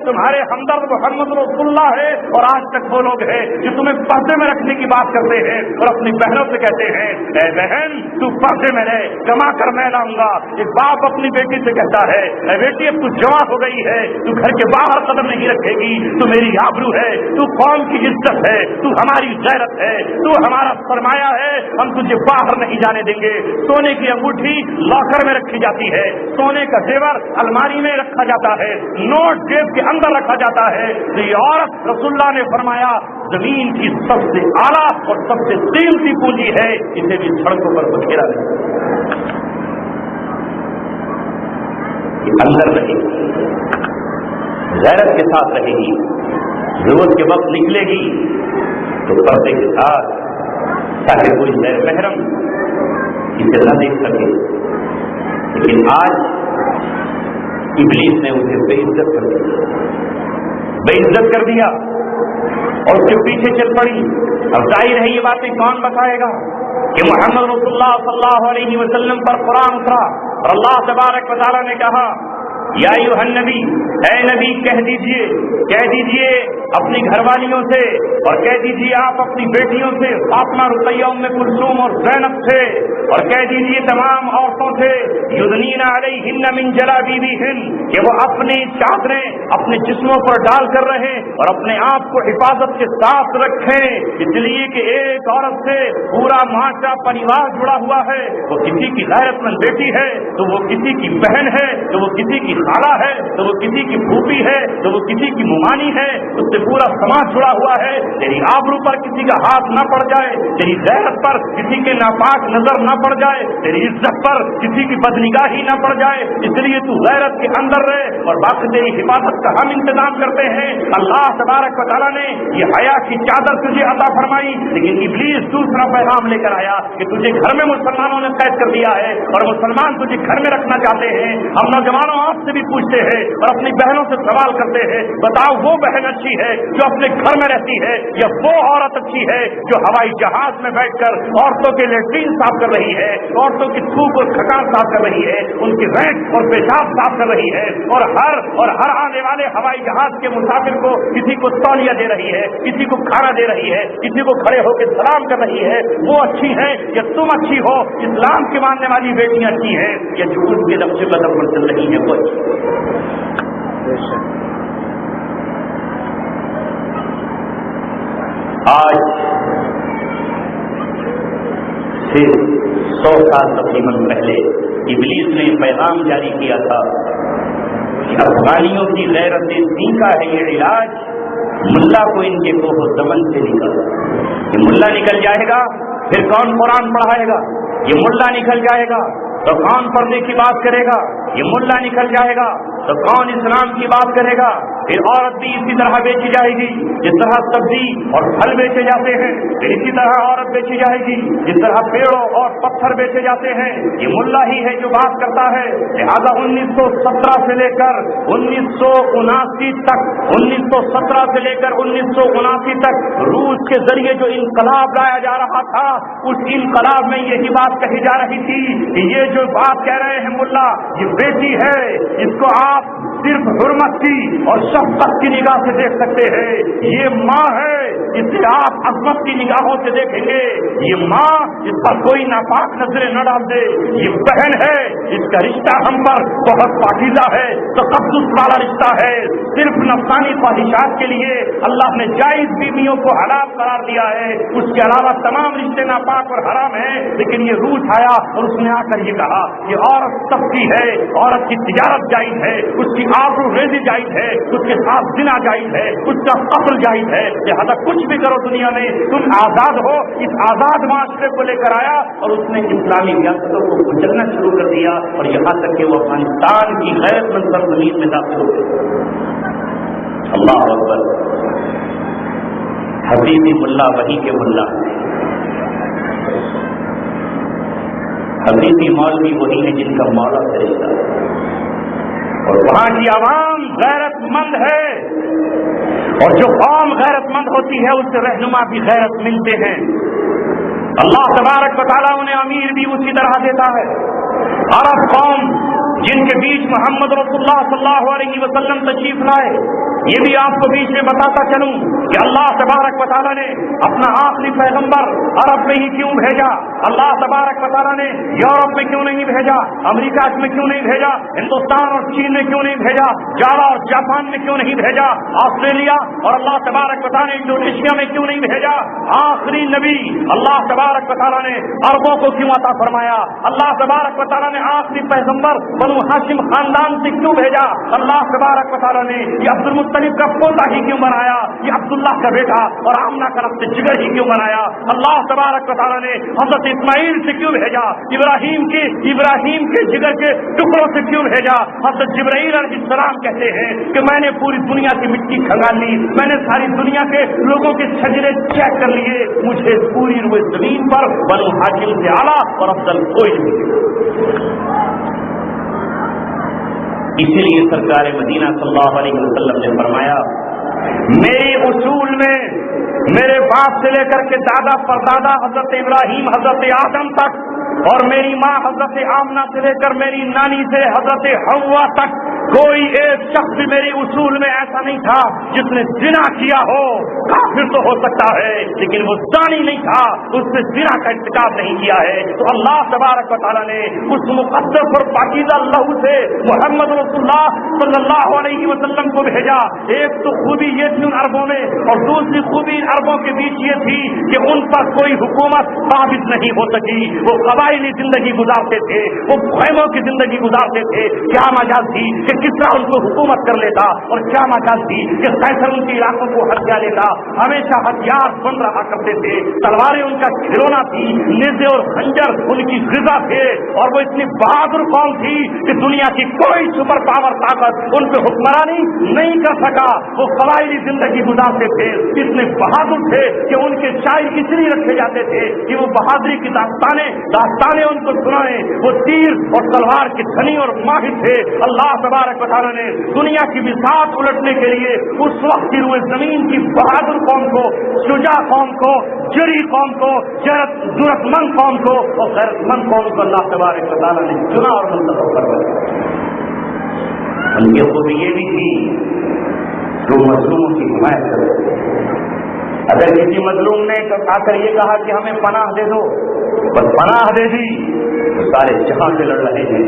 تمہارے ہمدرد محمد رسول اللہ ہے۔ اور آج تک وہ لوگ ہیں جو تمہیں پردے میں رکھنے کی بات کرتے ہیں اور اپنی بہنوں سے کہتے ہیں اے بہن تو پردے میں رہ، کما کر میں لاؤں گا۔ ایک باپ اپنی بیٹی سے کہتا ہے اے بیٹی اب تو جوان ہو گئی ہے، تو گھر کے باہر قدم نہیں رکھے گی، تو میری آبرو ہے، تو قوم کی عزت ہے، تو ہماری غیرت ہے، تو ہمارا سرمایہ ہے، ہم تجھے باہر نہیں جانے دیں گے۔ سونے کی انگوٹھی لاکر میں رکھی جاتی ہے، سونے کا زیور الماری میں رکھا جاتا ہے، نوٹ جیب کے اندر رکھا جاتا ہے۔ تو یہ عورت رسول اللہ نے فرمایا زمین کی سب سے اعلیٰ اور سب سے قیمتی پونجی ہے، اسے بھی سڑکوں پر بکھیرا رہے، اندر نہیں۔ غیرت کے ساتھ رہے گی، ضرورت کے وقت نکلے گی تو پردے کے ساتھ، تاکہ کوئی غیر محرم اسے نہ دیکھ سکے۔ لیکن آج ابلیس نے اسے بے عزت کر دیا، بے عزت کر دیا اور اس کے پیچھے چل پڑی۔ اب ظاہر ہے یہ باتیں کون بتائے گا کہ محمد رسول اللہ صلی اللہ علیہ وسلم پر قرآن اترا اور اللہ تبارک و تعالیٰ نے کہا یا ایھا النبی، اے نبی کہہ دیجئے اپنی گھر والیوں سے اور کہہ دیجئے آپ اپنی بیٹیوں سے، فاطمہ، رقیہ، ام کلثوم اور زینب سے، اور کہہ دیجئے تمام عورتوں سے یدنین علیہن من جلابیبہن، کہ وہ اپنی چادریں اپنے جسموں پر ڈال کر رہیں اور اپنے آپ کو حفاظت کے ساتھ رکھیں، اس لیے کہ ایک عورت سے پورا معاشرہ پریوار جڑا ہوا ہے۔ وہ کسی کی غیرت مند بیٹی ہے تو وہ کسی کی بہن ہے، تو وہ کسی کی خالہ ہے، تو وہ کسی کی پھوپھی ہے، تو وہ کسی کی ممانی ہے، اس سے پورا سماج جڑا ہوا ہے۔ تیری آبرو پر کسی کا ہاتھ نہ پڑ جائے، تیری غیرت پر کسی کے ناپاک نظر نہ پڑ جائے، تیری عزت پر کسی کی بدنگاہی نہ پڑ جائے، اس لیے تو غیرت کے اندر رہے اور باقی تیری حفاظت کا ہم انتظام کرتے ہیں۔ اللہ تبارک و تعالیٰ نے یہ حیا کی چادر تجھے عطا فرمائی، لیکن ابلیس دوسرا پیغام لے کر آیا کہ تجھے گھر میں مسلمانوں نے قید کر دیا ہے اور مسلمان تجھے گھر میں رکھنا چاہتے ہیں۔ ہم نوجوانوں آپ سے بھی پوچھتے ہیں اور اپنی بہنوں سے سوال کرتے ہیں، بتاؤ وہ بہن اچھی ہے جو اپنے گھر میں رہتی ہے یا وہ عورت اچھی ہے جو ہوائی جہاز میں بیٹھ کر عورتوں کے لیٹرین صاف کر رہی ہے، عورتوں کی تھوک اور کھٹان صاف کر رہی ہے، ان کی رینٹ اور پیشاب صاف کر رہی ہے، اور ہر آنے والے ہوائی جہاز کے مسافر کو کسی کو تولیہ دے رہی ہے، کسی کو کھانا دے رہی ہے، کسی کو کھڑے ہو کے سلام کر رہی ہے، وہ اچھی ہے یا تم اچھی ہو؟ اسلام کے ماننے والی بیٹیاں اچھی ہیں یا جو ان کے نقش قدم پر چل رہی ہیں وہ اچھی؟ آج سے 100 سال تقریباً پہلے ابلیس نے پیغام جاری کیا تھا کہ افغانیوں کی غیرت دین کا ہے یہ علاج، ملا کو ان کے کوہ دمن سے نکل، یہ ملا نکل جائے گا پھر کون قرآن پڑھائے گا؟ یہ ملا نکل جائے گا تو کون پردے کی بات کرے گا؟ یہ ملا نکل جائے گا تو کون اسلام کی بات کرے گا؟ پھر عورت بھی اسی طرح بیچی جائے گی جس طرح سبزی اور پھل بیچے جاتے ہیں، پھر اسی طرح عورت بیچی جائے گی جس طرح پیڑوں اور پتھر بیچے جاتے ہیں۔ یہ ملا ہی ہے جو بات کرتا ہے۔ لہٰذا 1917 سے لے کر 1979 تک 1917 سے لے کر 1979 تک روس کے ذریعے جو انقلاب لایا جا رہا تھا، اس انقلاب میں یہی بات کہی جا رہی تھی کہ یہ جو بات کہہ رہے ہیں ملا، یہ بیٹی ہے، اس کو آپ صرف حرمت کی اور شفقت کی نگاہ سے دیکھ سکتے ہیں۔ یہ ماں ہے، اسے آپ عظمت کی نگاہوں سے دیکھیں گے۔ یہ ماں، اس پر کوئی ناپاک نظریں نہ ڈال دے۔ یہ بہن ہے، اس کا رشتہ ہم پر بہت پاکیزہ ہے، تقدس والا رشتہ ہے۔ صرف نفسانی خواہشات کے لیے اللہ نے جائز بیویوں کو حرام قرار دیا ہے، اس کے علاوہ تمام رشتے ناپاک اور حرام ہیں۔ لیکن یہ روس آیا اور اس نے آ کر یہ کہا کہ عورت سب کی ہے، عورت کی تجارت جائز ہے، اس کی آبرو ریزی جائز ہے، اس کے ساتھ زنا جائز ہے، اس کا قتل جائز ہے۔ لہذا کچھ بھی کرو دنیا میں، تم آزاد ہو۔ اس آزاد معاشرے کو لے کر آیا اور اس نے اسلامی ریاستوں کو کچلنا شروع کر دیا اور یہاں تک کہ وہ افغانستان کی غیرت مند سرزمین میں داخل ہو گئے۔ اللہ اکبر۔ حبیبی ملا وہی کے ملا، حبیبی مولوی وہی ہے جن کا مولا فرشتہ ہے، اور وہاں کی عوام غیرت مند ہے، اور جو قوم غیرت مند ہوتی ہے اس سے رہنما بھی غیرت ملتے ہیں۔ اللہ تبارک و تعالیٰ انہیں امیر بھی اسی طرح دیتا ہے۔ عرب قوم جن کے بیچ محمد رسول اللہ صلی اللہ علیہ وسلم تشریف لائے، یہ بھی آپ کو بیچ میں بتاتا چلوں کہ اللہ تبارک و تعالیٰ نے اپنا آخری پیغمبر عرب میں ہی کیوں بھیجا؟ اللہ تبارک و تعالیٰ نے یورپ میں کیوں نہیں بھیجا؟ امریکہ میں کیوں نہیں بھیجا؟ ہندوستان اور چین میں کیوں نہیں بھیجا؟ جاوا اور جاپان میں کیوں نہیں بھیجا؟ آسٹریلیا اور اللہ تبارک و تعالیٰ نے انڈونیشیا میں کیوں نہیں بھیجا؟ آخری نبی اللہ تبارک و تعالیٰ نے عربوں کو کیوں عطا فرمایا؟ اللہ تبارک و تعالیٰ نے آخری پیغمبر بنو ہاشم خاندان سے کیوں بھیجا؟ اللہ تبارک و تعالیٰ نے یہ عبد المطلب کا پوتا ہی کیوں بنایا؟ یہ عبداللہ کا بیٹا اور آمنہ کا ربط جگر ہی کیوں بنایا؟ اللہ تبارک و تعالیٰ نے حضرت اسماعیل سے کیوں بھیجا؟ ابراہیم کے جگر کے ٹکڑوں سے کیوں بھیجا؟ حضرت جبرائیل علیہ السلام کہتے ہیں کہ میں نے پوری دنیا کی مٹی کھنگال لی، میں نے ساری دنیا کے لوگوں کے شجرے چیک کر لیے، مجھے پوری روئے زمین پر بنو ہاشم سے اعلیٰ اور افضل کوئی نہیں۔ اسی لیے سرکار مدینہ صلی اللہ علیہ وسلم نے فرمایا، میری اصول میں میرے باپ سے لے کر کے دادا پردادا حضرت ابراہیم حضرت آدم تک، اور میری ماں حضرت آمنہ سے لے کر میری نانی سے حضرت حوا تک، کوئی ایک شخص بھی میری اصول میں ایسا نہیں تھا جس نے زنا کیا ہو۔ کافر تو ہو سکتا ہے لیکن وہ زانی نہیں تھا، اس نے زنا کا ارتکاب نہیں کیا ہے۔ تو اللہ تبارک و تعالیٰ نے اس مقدس اور پاکیزہ لہو سے محمد رسول اللہ صلی اللہ علیہ وسلم کو بھیجا۔ ایک تو خوبی یہ تھی ان عربوں میں، اور دوسری خوبی ان عربوں کے بیچ یہ تھی کہ ان پر کوئی حکومت ثابت نہیں ہو سکی، وہ قبائلی زندگی گزارتے تھے، وہ خیموں کی زندگی گزارتے تھے۔ کیا مجال تھی کہ کس طرح ان کو حکومت کر لیتا، اور کیا مجال تھی کہ قیصر ان کے علاقوں کو ہتھیا لیتا۔ ہمیشہ ہتھیار بن رہا کرتے تھے، تلواریں ان کا کھلونا تھی، نیزے اور خنجر ان کی غذا تھے، اور وہ اتنی بہادر قوم تھی کہ دنیا کی کوئی سپر پاور طاقت ان پہ حکمرانی نہیں کر سکا۔ وہ قبائلی زندگی گزارتے تھے، اتنے بہادر تھے کہ ان کے شاعر اس لیے رکھے جاتے تھے کہ وہ بہادری کی داستانیں ان کو سنائیں۔ وہ تیر اور تلوار کے دھنی اور ماہر تھے۔ اللہ تبارک و تعالیٰ نے دنیا کی بساط الٹنے کے لیے اس وقت کی روئے زمین کی بہادر قوم کو، شجاع قوم کو، جری قوم کو، جرأت مند قوم کو اور غیرت مند قوم کو اللہ تبارک و تعالیٰ نے چنا اور منتخب کروایا۔ ان کی خوبی یہ بھی تھی جو مظلوموں کی حمایت کرتے۔ اگر کسی مظلوم نے آ کر یہ کہا کہ ہمیں پناہ دے دو، بس پناہ دے دی تو سارے جہاں سے لڑ رہے ہیں،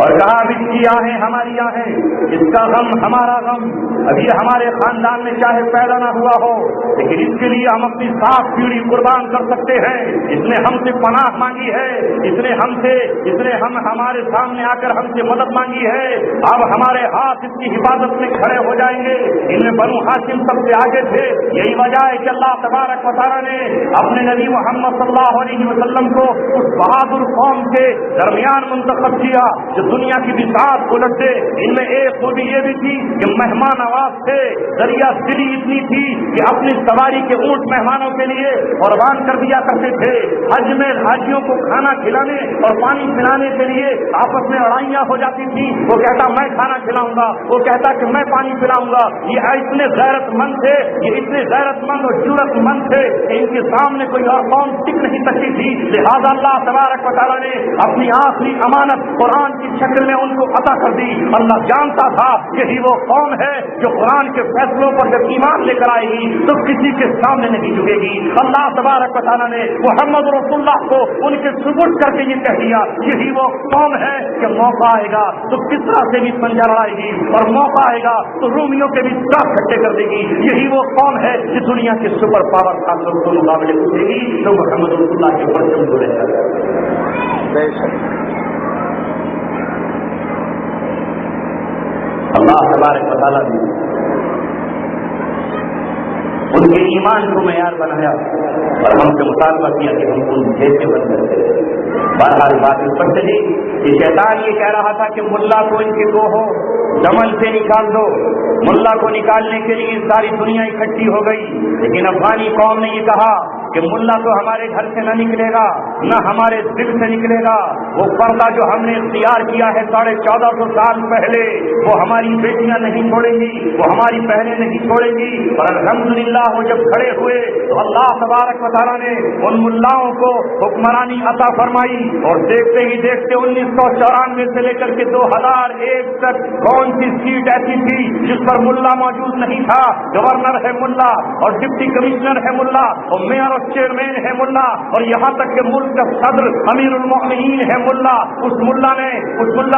اور کہا اب اس کی آہیں ہماری آہیں، اس کا غم ہمارا غم، ابھی ہمارے خاندان میں چاہے پیدا نہ ہوا ہو لیکن اس کے لیے ہم اپنی صاف پیڑھی قربان کر سکتے ہیں۔ اس نے ہم سے پناہ مانگی ہے، اس نے ہمارے سامنے آ کر ہم سے مدد مانگی ہے، اب ہمارے ہاتھ اس کی حفاظت میں کھڑے ہو جائیں گے۔ ان میں بنو ہاشم سب سے آگے تھے۔ یہی وجہ ہے کہ اللہ تبارک و تعالیٰ نے اپنے نبی محمد صلی اللہ علیہ وسلم کو اس بہادر قوم کے درمیان منتخب کیا جو دنیا کی بساط کو لٹے۔ ان میں ایک خوبی یہ بھی تھی کہ مہمان نواز تھے، دریا دلی اتنی تھی کہ اپنی سواری کے اونٹ مہمانوں کے لیے قربان کر دیا کرتے تھے۔ حج میں حاجیوں کو کھانا کھلانے اور پانی پلانے کے لیے آپس میں لڑائیاں ہو جاتی تھی، وہ کہتا میں کھانا کھلاؤں گا، وہ کہتا کہ میں پانی پلاؤں گا۔ یہ اتنے غیرت مند تھے، یہ اتنے غیرت مند اور جرأت مند تھے کہ ان کے سامنے کوئی اور قوم ٹک نہیں سکتی تھی۔ لہذا اللہ تبارک و تعالیٰ نے اپنی آخری امانت قرآن کی شکل میں ان کو عطا کر دی۔ اللہ جانتا تھا یہی وہ قوم ہے جو قرآن کے فیصلوں پر جب ایمان لے کر آئے گی تو کسی کے سامنے نہیں جھکے گی۔ اللہ تبارک و تعالیٰ نے محمد رسول اللہ کو ان کے سپرد کر کے یہ کہہ دیا یہی وہ قوم ہے کہ موقع آئے گا تو کس طرح سے بھی پنجہ لڑائے گی، اور موقع آئے گا تو رومیوں کے بھی ساتھ کھٹے کر دے گی۔ یہی وہ قوم ہے جو دنیا کے سپر پاور طاقتوں کے مقابلے اٹھے گی تو محمد رسول اللہ کے پرچم کو لے کر۔ اللہ تبارک و تعالیٰ نے ان کے ایمان کو معیار بنایا اور ہم سے مطالبہ کیا کہ ہم ان جیسے بن کرتے۔ بہرحال بات اس پر چلی کہ شیطان یہ کہہ رہا تھا کہ ملا کو ان کے کو ہو جمل سے نکال دو۔ ملا کو نکالنے کے لیے ساری دنیا اکٹھی ہو گئی، لیکن افغانی قوم نے یہ کہا کہ ملا تو ہمارے گھر سے نہ نکلے گا، نہ ہمارے دل سے نکلے گا۔ وہ پردہ جو ہم نے اختیار کیا ہے 1450 سال پہلے، وہ ہماری بیٹیاں نہیں چھوڑیں گی، وہ ہماری بہنیں نہیں چھوڑیں گی۔ اور الحمدللہ وہ جب کھڑے ہوئے تو اللہ تبارک و تعالیٰ نے ان ملاؤں کو حکمرانی عطا فرمائی، اور دیکھتے ہی دیکھتے 1994 سے لے کر کے 2001 تک کون سی سیٹ ایسی تھی جس پر ملا موجود نہیں تھا؟ گورنر ہے ملا، اور ڈپٹی کمشنر ہے ملا، اور میئر اور چیئرمین ہے ملا، اور یہاں تک کہ ملک کا صدر امیر المؤمنین ہے ملا۔ اس ملا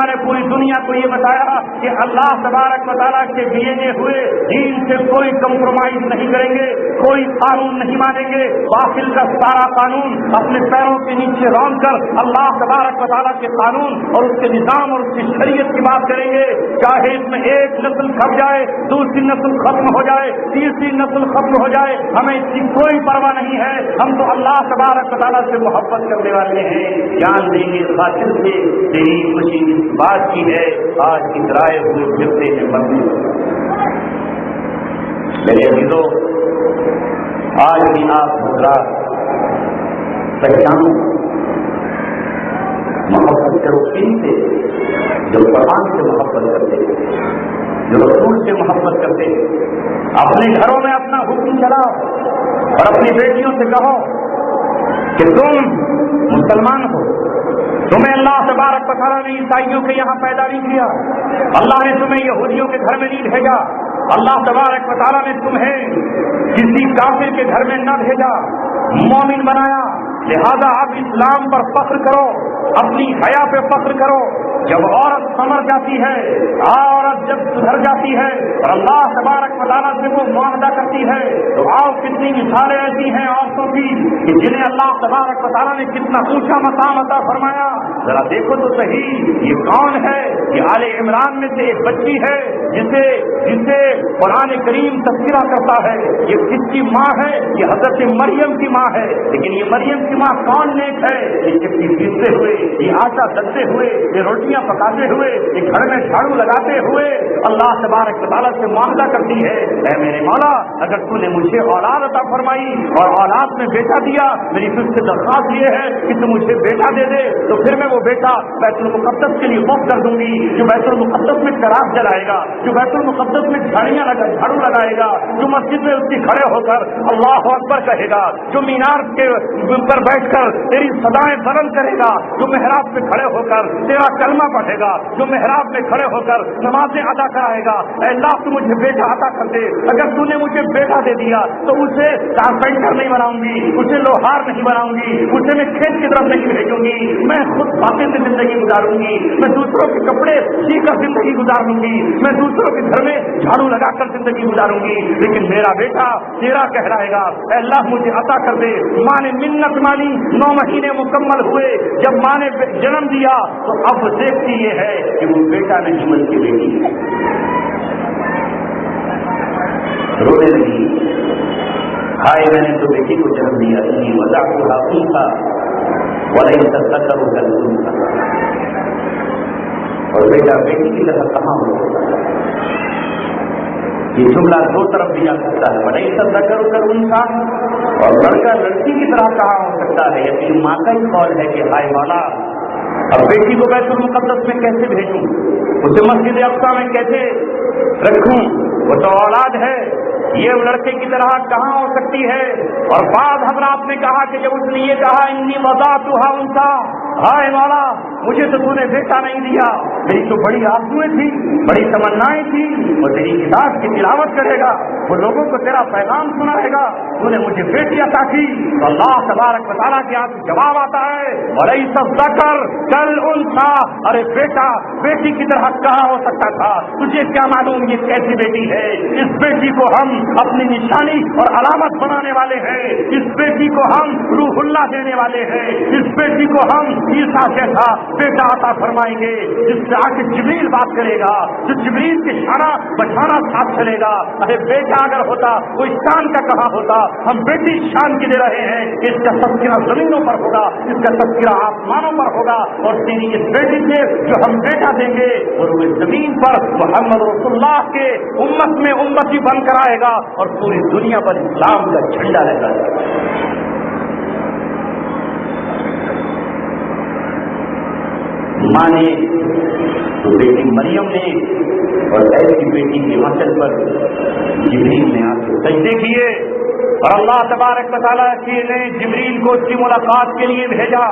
نے پوری دنیا کو یہ بتایا کہ اللہ تبارک و تعالیٰ کے دیے ہوئے دین سے کوئی کمپرومائز نہیں کریں گے، کوئی کوئی قانون نہیں مانیں گے، باطل کا سارا قانون اپنے پیروں کے نیچے رون کر اللہ تبارک و تعالیٰ کے قانون اور اس کے نظام اور اس کی شریعت کی بات کریں گے، چاہے اس میں ایک نسل کھپ جائے، دوسری نسل ختم ہو جائے، تیسری نسل ختم ہو جائے، ہمیں اس کی کوئی پرواہ نہیں ہے، ہم تو اللہ تبارک و تعالیٰ سے محبت کرنے والے ہیں، جان دیں گے خاطر سے، تیری خوشی اس بات کی ہے آج اترائے ہوئے پھرتے ہیں مندر۔ میرے عزیزو، آج بھی آپ حضرات پہچانو محبت کرو کن سے؟ جو قرآن سے محبت کرتے ہیں، جو رسول سے محبت کرتے ہیں۔ اپنے گھروں میں اپنا حکم چلاؤ اور اپنی بیٹیوں سے کہو کہ تم مسلمان ہو، تمہیں اللہ تبارک و تعالیٰ نے عیسائیوں کے یہاں پیدا نہیں کیا، اللہ نے تمہیں یہودیوں کے گھر میں نہیں بھیجا، اللہ تبارک و تعالیٰ نے تمہیں کسی کافر کے گھر میں نہ بھیجا، مومن بنایا، لہذا آپ اسلام پر فخر کرو، اپنی حیا پہ فخر کرو۔ جب عورت سمر جاتی ہے، عورت جب سدھر جاتی ہے اور اللہ تبارک و تعالیٰ سے وہ معاہدہ کرتی ہے، تو آؤ کتنی مثالیں ایسی ہیں عورتوں کی کہ جنہیں اللہ تبارک و تعالیٰ نے کتنا اونچا مقام عطا فرمایا۔ ذرا دیکھو تو صحیح، یہ کون ہے؟ یہ آل عمران میں سے ایک بچی ہے جسے قرآن کریم تذکرہ کرتا ہے۔ یہ کس کی ماں ہے؟ یہ حضرت مریم کی ماں ہے۔ لیکن یہ مریم کی ماں کون نیک ہے؟ یہ چپٹی پیستے ہوئے، یہ آٹا دلتے ہوئے، یہ روٹیاں پکاتے ہوئے، یہ گھر میں جھاڑو لگاتے ہوئے اللہ تبارک و تعالیٰ سے معاہدہ کرتی ہے، اے میرے مولا اگر تو نے مجھے اولاد عطا فرمائی اور اولاد میں بیٹا دیا، میری تجھ سے درخواست یہ ہے کہ تو مجھے بیٹا دے دے، تو پھر میں وہ بیٹا بیت المقدس کے لیے وقف کر دوں گی، جو بیت المقدس میں چراغ جلائے گا، جو بیت المقدس میں جھاڑو لگائے گا، جو مسجد میں اس کی کھڑے ہو کر اللہ اکبر کہے گا، جو مینار کے پر بیٹھ کر تیری صدائیں بلند کرے گا، جو محراب پہ کھڑے ہو کر تیرا کلمہ پڑھے گا، جو محراب میں کھڑے ہو کر نمازیں ادا کرائے گا۔ اے اللہ تو مجھے بیٹا عطا کر دے، اگر تو نے مجھے بیٹا دے دیا تو اسے کارپینٹر نہیں بناؤں گی، اسے لوہار نہیں بناؤں گی، اسے میں کھیت کی طرف نہیں بھیجوں گی، میں خود باقی سے زندگی گزاروں گی، میں دوسروں کے کپڑے سی کر زندگی گزار لوں گی، میں دوسروں کے گھر میں جھاڑو لگا کر زندگی گزاروں گی، لیکن میرا بیٹا تیرا کہلائے گا۔ اے اللہ مجھے عطا کر دے۔ ماں نے منت مانی، 9 مہینے مکمل ہوئے، جب ماں نے جنم دیا تو اب دیکھتی یہ ہے کہ وہ بیٹا نہیں بلکہ بیٹی ہے۔ رونے لگی، ہائے میں نے تو بیٹی کو جنم دیا، مذاق اڑا ان کا وَلَئِن تَذَكَّرُوا كَالْأُنثَىٰ، اور بیٹا بیٹی کی طرح کہاں ہو سکتا ہے؟ یہ جملہ دو طرف بھی آ سکتا ہے، وَلَئِن تَذَكَّرُوا كَالْأُنثَىٰ، اور لڑکا لڑکی کی طرح کہاں ہو سکتا ہے؟ یہ ماں کا ہی قول ہے کہ ہائے مولا اب بیٹی کو بیت المقدس میں کیسے بھیجوں، اسے مسجد اقصیٰ میں کیسے رکھوں، وہ تو اولاد ہے، یہ لڑکے کی طرح کہاں ہو سکتی ہے؟ اور بعض حضرات نے کہا کہ جب اس نے یہ کہا انی وضعتھا انثیٰ، ہائے مولا مجھے تو نے بیٹا نہیں دیا، میری تو بڑی آرزویں تھی، بڑی تمنائیں تھی، وہ تیری کتاب کی تلاوت کرے گا، وہ لوگوں کو تیرا پیغام سنائے گا، تو نے مجھے بیٹی عطا کی۔ تو اللہ تبارک و تعالیٰ کے ہاتھ جواب آتا ہے وَلَيْسَ الذَّكَرُ كَالْأُنثىٰ، ارے بیٹا بیٹی کی طرح کہاں ہو سکتا تھا؟ تجھے کیا معلوم یہ کیسی بیٹی ہے؟ اس بیٹی کو ہم اپنی نشانی اور علامت بنانے والے ہیں، اس بیٹی کو ہم روح اللہ دینے والے ہیں، اس بیٹی کو ہم عیسیٰ جیسا بیٹا عطا فرمائیں گے، جس سے آ کے جبریل بات کرے گا، جو جبریل کے شانہ بچھانا ساتھ چلے گا۔ ارے بیٹا اگر ہوتا وہ شان کا کہاں ہوتا؟ ہم بیٹی شان کی دے رہے ہیں، اس کا تذکرہ زمینوں پر ہوگا، اس کا تذکرہ آسمانوں پر ہوگا، اور تیری اس بیٹی سے جو ہم بیٹا دیں گے اور وہ زمین پر محمد رسول اللہ کے امت میں امتی بن کر آئے گا اور پوری دنیا پر اسلام کا جھنڈا لہرائے گا۔ ماں نے تو بیٹی مریم نے، اور ایسی بیٹی کے مسل پر جبریل نے آ کے سجدے کیے، اور اللہ تبارک و تعالیٰ نے جبریل کو اس کی ملاقات کے لیے بھیجا۔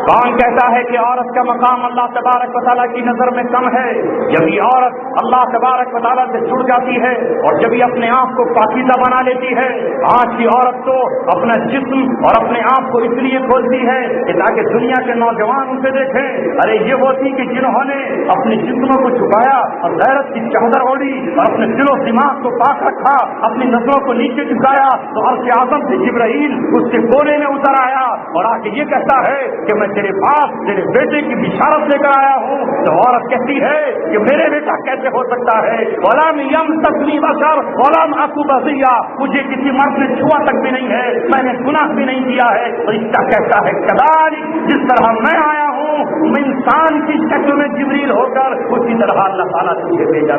کون کہتا ہے کہ عورت کا مقام اللہ تبارک و تعالیٰ کی نظر میں کم ہے؟ جب یہ عورت اللہ تبارک و تعالیٰ سے جڑ جاتی ہے اور جب یہ اپنے آپ کو پاکیزہ بنا لیتی ہے، آج کی عورت تو اپنا جسم اور اپنے آپ کو اس لیے کھولتی ہے کہ تاکہ دنیا کے نوجوان اسے دیکھیں، ارے یہ وہ تھی کہ جنہوں نے اپنے جسموں کو چھپایا اور غیرت کی چادر اوڑھی اور اپنے دل و دماغ کو پاک رکھا، اپنی نظروں کو نیچے جھکایا تو عرش اعظم سے جبرائیل اس کے کونے میں اتر آیا اور آ کے یہ کہتا ہے کہ میں تیرے پاس تیرے بیٹے کی بشارت لے کر آیا ہوں۔ تو عورت کہتی ہے کہ میرے بیٹا کیسے ہو سکتا ہے؟ غلام یم تسلی بشر غلام اکو بزیا، مجھے کسی مرد نے چھوا تک بھی نہیں ہے، میں نے گناہ بھی نہیں کیا ہے۔ فرشتہ کہتا ہے کذالک، جس طرح میں آیا ہوں انسان کی شکل میں جبریل ہو کر، اسی طرح اللہ تعالیٰ تجھے بھیجا۔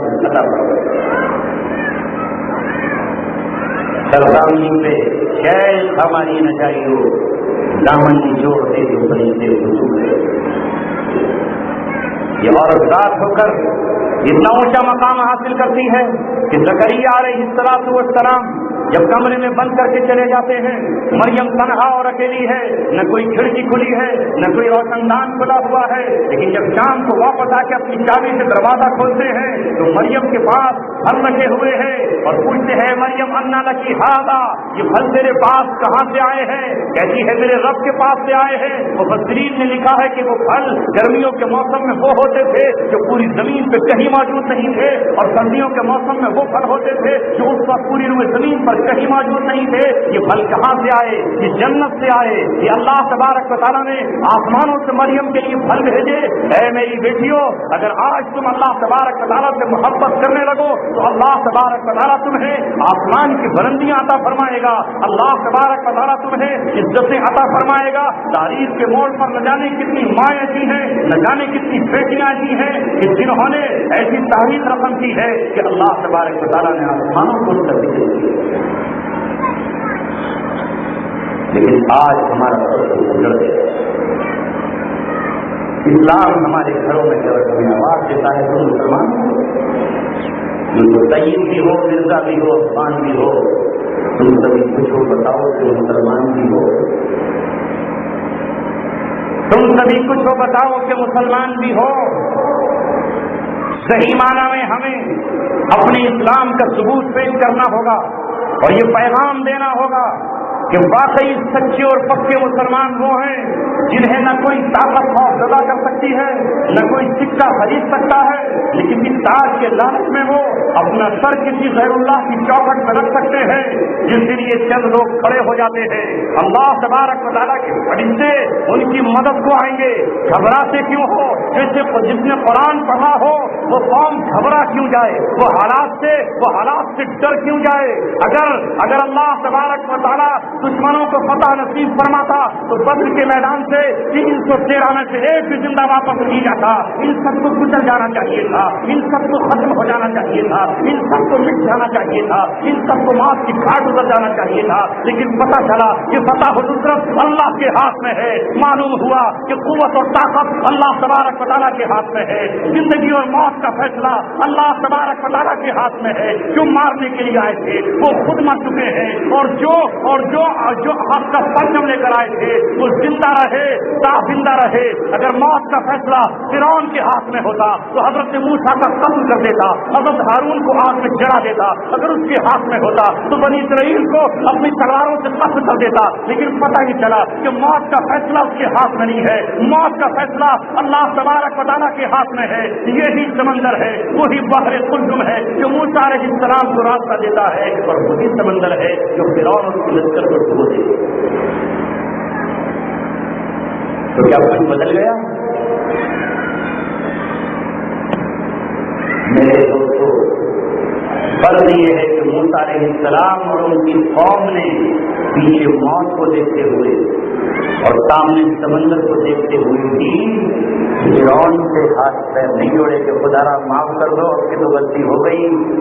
سرزمین پہ شیخ ہماری نہ چاہیے دامن نچوڑتے ہوئے فرشتے وجود ہے۔ یہ عورت ذات ہو کر اتنا اونچا مقام حاصل کرتی ہے کہ زکریا علیہ السلام جب کمرے میں بند کر کے چلے جاتے ہیں، مریم تنہا اور اکیلی ہے، نہ کوئی کھڑکی کھلی ہے نہ کوئی روشن دان کھلا ہوا ہے، لیکن جب شام کو واپس آ کے اپنی چابی سے دروازہ کھولتے ہیں تو مریم کے پاس پھل رکھے ہوئے ہیں اور پوچھتے ہیں مریم انا لکی ھذا، یہ پھل تیرے پاس کہاں سے آئے ہیں؟ کہتی ہے میرے رب کے پاس سے آئے ہیں۔ مفسرین نے لکھا ہے کہ وہ پھل گرمیوں کے موسم میں وہ ہوتے تھے جو پوری زمین پہ کہیں موجود نہیں تھے، اور سردیوں کے موسم میں وہ پھل ہوتے تھے جو اس وقت پوری روئے زمین پر کہیں موجود نہیں تھے۔ یہ پھل کہاں سے آئے؟ یہ جنت سے آئے۔ یہ اللہ تبارک و تعالیٰ نے آسمانوں سے مریم کے لیے پھل بھیجے۔ اے میری بیٹیوں، اگر آج تم اللہ تبارک و تعالیٰ سے محبت کرنے لگو تو اللہ تبارک و تعالیٰ تمہیں آسمان کی بلندیاں عطا فرمائے گا، اللہ تبارک و تعالیٰ تمہیں عزتیں عطا فرمائے گا۔ تاریخ کے موڑ پر نہ جانے کتنی مائیں ایسی ہیں، نہ جانے کتنی بیٹیاں ایسی ہیں کہ جنہوں نے ایسی تاریخ رقم کی ہے کہ اللہ تبارک و تعالیٰ نے آسمانوں کو تبدیل کی۔ لیکن آج ہمارا سب گزر گیا۔ اسلام ہمارے گھروں میں ہے اور ہمیں آواز دیتا ہے تم مسلمان ہو، طیب بھی ہو، مرزا بھی ہو، عثمان بھی ہو، تم سبھی کچھ ہو بتاؤ کہ مسلمان بھی ہو، تم سبھی کچھ ہو بتاؤ کہ مسلمان بھی ہو۔ صحیح معنی میں ہمیں اپنے اسلام کا ثبوت پیش کرنا ہوگا اور یہ پیغام دینا ہوگا کہ واقعی سچے اور پکے مسلمان وہ ہیں جنہیں نہ کوئی طاقت خوفزدہ کر سکتی ہے، نہ کوئی سکہ خرید سکتا ہے، لیکن اس تاج کے لالچ میں وہ اپنا سر کسی غیر اللہ کی چوکھٹ میں رکھ سکتے ہیں، جس دن یہ چند لوگ کھڑے ہو جاتے ہیں اللہ تبارک و تعالیٰ کے فرشتے ان کی مدد کو آئیں گے۔ گھبراتے کیوں ہو؟ جیسے جس نے قرآن پڑھا ہو وہ قوم گھبرا کیوں جائے؟ وہ حالات سے ڈر کیوں جائے؟ اگر اللہ تبارک و تعالیٰ دشمنوں کو فتح نصیب فرماتا تو بدر کے میدان سے 313 میں سے ایک بھی زندہ واپس نہیں جاتا۔ ان سب کو کچل جانا چاہیے تھا، ان سب کو ختم ہو جانا چاہیے تھا، ان سب کو مٹ جانا چاہیے تھا، ان سب کو موت کی گھاٹ اتر جانا چاہیے تھا، لیکن پتہ چلا کہ فتح و نصرت اللہ کے ہاتھ میں ہے۔ معلوم ہوا کہ قوت اور طاقت اللہ تبارک و تعالیٰ کے ہاتھ میں ہے، زندگی اور موت کا فیصلہ اللہ تبارک و تعالیٰ کے ہاتھ میں ہے۔ جو مارنے کے لیے آئے تھے وہ خود مر چکے ہیں، اور جو آپ کا پرچم لے کر آئے تھے وہ زندہ رہے، زندہ رہے۔ اگر موت کا فیصلہ فرعون کے ہاتھ میں ہوتا تو حضرت موسیٰ کا قتل کر دیتا، حضرت ہارون کو آگ میں جلا دیتا۔ اگر اس کے ہاتھ میں ہوتا تو بنی اسرائیل کو اپنی تلواروں سے قتل کر دیتا، لیکن پتہ ہی چلا کہ موت کا فیصلہ اس کے ہاتھ میں نہیں ہے، موت کا فیصلہ اللہ تبارک و تعالیٰ کے ہاتھ میں ہے۔ یہی سمندر ہے، وہی بحر قلزم ہے جو موسیٰ علیہ السلام کو راستہ دیتا ہے، اور وہی سمندر ہے جو فرعون اور اس کی لشکر کو ڈبو دے۔ تو کیا کچھ بدل گیا؟ میرے دوستو، فرض یہ ہے کہ موسیٰ علیہ السلام اور ان کی قوم نے پیچھے موت کو دیکھتے ہوئے اور سامنے سمندر کو دیکھتے ہوئے بھی فرعون سے ہاتھ پیر نہیں جوڑے کہ خدا را معاف کر دو، اب کی تو غلطی ہو گئی،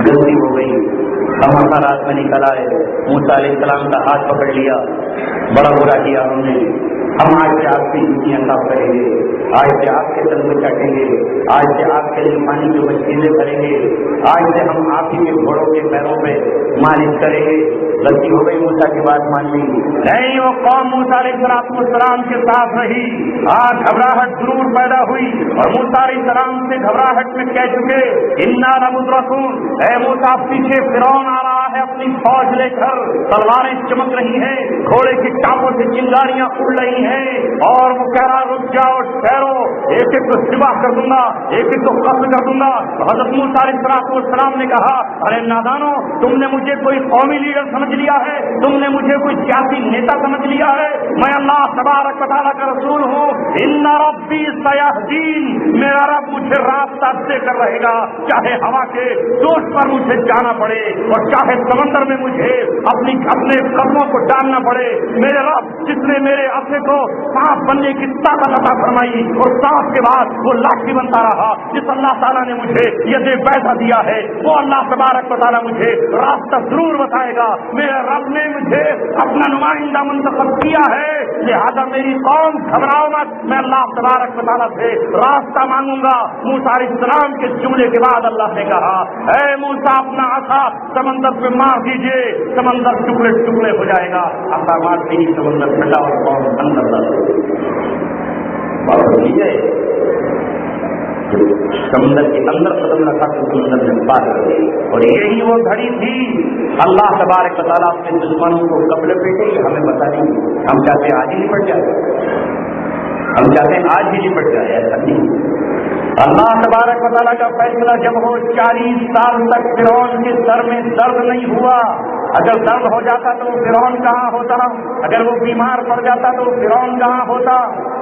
غلطی ہو گئی، ہم رات میں نکل آئے، موسیٰ علیہ السلام کا ہاتھ پکڑ لیا، بڑا برا کیا ہم نے، ہم آج سے آپ کی جوتیاں صاف کریں گے، آج سے آپ کے تن میں چاٹیں گے، آج سے آپ کے لیے پانی کی مشکلیں کریں گے، آج سے ہم آپ ہی کے گھوڑوں کے پیروں پہ مالش کریں گے۔ غلطی ہو گئی، موسیٰ کی بات مان لی نہیں، وہ قوم موسیٰ علیہ السلام کے ساتھ رہی۔ آج گھبراہٹ ضرور پیدا ہوئی اور موسیٰ علیہ السلام سے گھبراہٹ میں کہہ چکے انا لمدرکون، اے موسیٰ پیچھے فرعون آ رہا ہے اپنی فوج لے کر، تلواریں چمک رہی ہیں، گھوڑے کی ٹانگوں سے چنگاریاں اڑ رہی ہیں، اور وہ کہہ رہا رک جاؤ ٹھہرو، ایک ایک کو ذبح کر دوں گا، ایک ایک کو قتل کر دوں گا۔ حضرت موسیٰ علیہ السلام نے کہا ارے نادانو، تم نے مجھے کوئی قومی لیڈر سمجھ لیا ہے، تم نے مجھے کوئی سیاسی نیتا سمجھ لیا ہے، میں اللہ تبارک و تعالیٰ کا رسول ہوں۔ ان ربی سیہدین، میرا رب مجھے راستہ دے کر رہے گا، چاہے ہوا کے جوش پر مجھے جانا پڑے اور چاہے سمندر میں مجھے اپنے قدموں کو ڈالنا پڑے، میرے رب جس نے میرے اپنے کو سانپ بننے کی طاقت عطا فرمائی اور سانپ کے بعد وہ لاٹھی بنتا رہا، جس اللہ تعالیٰ نے مجھے یہ بیضا دیا ہے، وہ اللہ تبارک و تعالیٰ مجھے راستہ ضرور بتائے گا۔ میرے رب نے مجھے اپنا نمائندہ منتخب کیا ہے، لہذا میری قوم گھبراؤ مت، میں اللہ تبارک و تعالیٰ سے راستہ مانگوں گا۔ موسیٰ علیہ السلام کے جملے کے بعد اللہ نے کہا اے موسیٰ اپنا عصا سمندر پہ مار دیجئے، سمندر ٹکڑے ٹکڑے ہو جائے گا۔ عصا مارتے ہی سمندر پھٹا اور قوم اندر ڈال بات لیجیے، سمندر کے اندر قدم رکھا تو سمندر میں پار کر گئی، اور یہی وہ گھڑی تھی اللہ تبارک و تعالیٰ اپنے دشمنوں کو قبل پیٹے ہمیں بتا دیں، ہم چاہتے ہیں آج ہی نپٹ جائے، ہم چاہتے ہیں آج ہی نپٹ جائے، ایسا نہیں۔ اللہ تبارک و تعالیٰ کا فیصلہ جب ہو 40 سال تک فرعون کے سر میں درد نہیں ہوا، اگر درد ہو جاتا تو فرعون کہاں ہوتا، اگر وہ بیمار پڑ جاتا تو فرعون کہاں ہوتا۔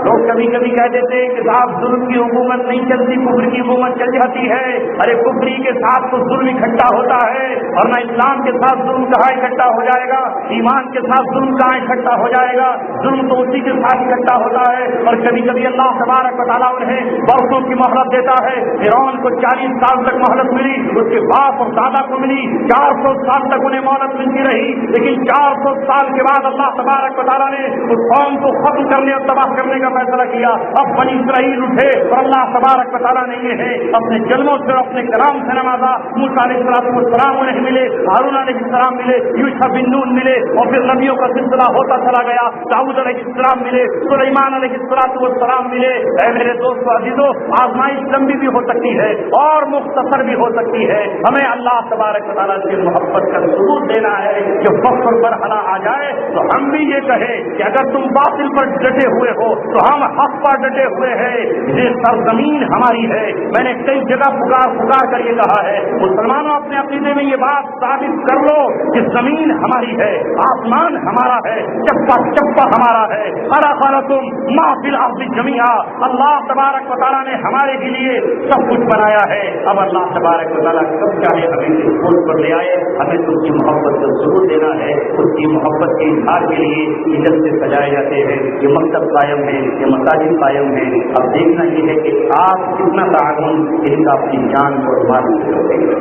لوگ کبھی کبھی کہہ دیتے کہ صاحب ظلم کی حکومت نہیں چلتی، کفر کی حکومت چل جاتی ہے۔ ارے کفری کے ساتھ تو ظلم اکٹھا ہوتا ہے، اور نہ اسلام کے ساتھ ظلم کہاں اکٹھا ہو جائے گا، ایمان کے ساتھ ظلم کہاں اکٹھا ہو جائے گا، ظلم تو اسی کے ساتھ اکٹھا ہوتا ہے۔ اور کبھی کبھی اللہ تبارک و تعالیٰ انہیں برسوں کی مہلت دیتا ہے۔ فرعون کو 40 سال تک مہلت ملی، اس کے باپ اور دادا کو ملی 400 سال تک انہیں مہلت ملتی رہی، لیکن 400 سال کے بعد اللہ تبارک و تعالیٰ نے اس قوم کو ختم کرنے اور تباہ کرنے کا فیصلہ کیا۔ اب بنی اسرائیل اٹھے اور اللہ تبارک و تعالیٰ نے انہیں اپنے جلموں سے اپنے کلام سے نوازا۔ موسیٰ علیہ السلام انہیں ملے، ہارون علیہ السلام ملے، یوشع بن نون ملے، اور پھر نبیوں کا سلسلہ ہوتا چلا گیا۔ داؤد علیہ السلام ملے، سلیمان علیہ السلام ملے۔ اے میرے دوستو عزیزو، آزمائش لمبی بھی ہو سکتی ہے اور مختصر بھی ہو سکتی ہے، ہمیں اللہ تبارک و تعالیٰ سے محبت کا ثبوت دینا ہے کہ وقت پر حلا آ جائے تو ہم بھی یہ کہیں کہ اگر تم باطل پر ڈٹے ہوئے ہو تو ہم حق پر ڈٹے ہوئے ہیں، یہ سرزمین ہماری ہے۔ میں نے کئی جگہ پکار کر یہ کہا ہے، مسلمانوں اپنے عقیدے میں یہ بات ثابت کر لو کہ زمین ہماری ہے، آسمان ہمارا ہے، چپا چپا ہمارا ہے۔ خلقکم ما فی الارض جمیعا، اللہ تبارک و تعالیٰ نے ہمارے کے لیے سب کچھ بنایا ہے۔ اب اللہ تبارک و تعالیٰ کب چاہے ہمیں اس پول پر لے آئے، ہمیں اس کی محبت کا ثبوت دینا ہے، اس کی محبت کے اظہار کے لیے عزت سے سجائے جاتے ہیں، یہ مکتب قائم ہے، یہ مساجد قائم ہے۔ اب دیکھنا یہ ہے کہ آپ کتنا تعاون ان کا اپنی جان اور مال سے کرتے ہیں۔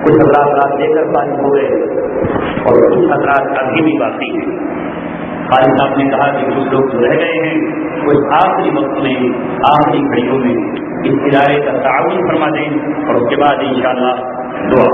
کچھ حضرات رات لے کر فارغ ہو گئے اور کچھ حضرات ابھی بھی باقی ہیں۔ خالد صاحب نے کہا کہ کچھ لوگ رہ گئے ہیں، کچھ آخری وقت میں آخری گھڑیوں میں اس ادارے کا تعاون فرما دیں اور اس کے بعد انشاءاللہ دعا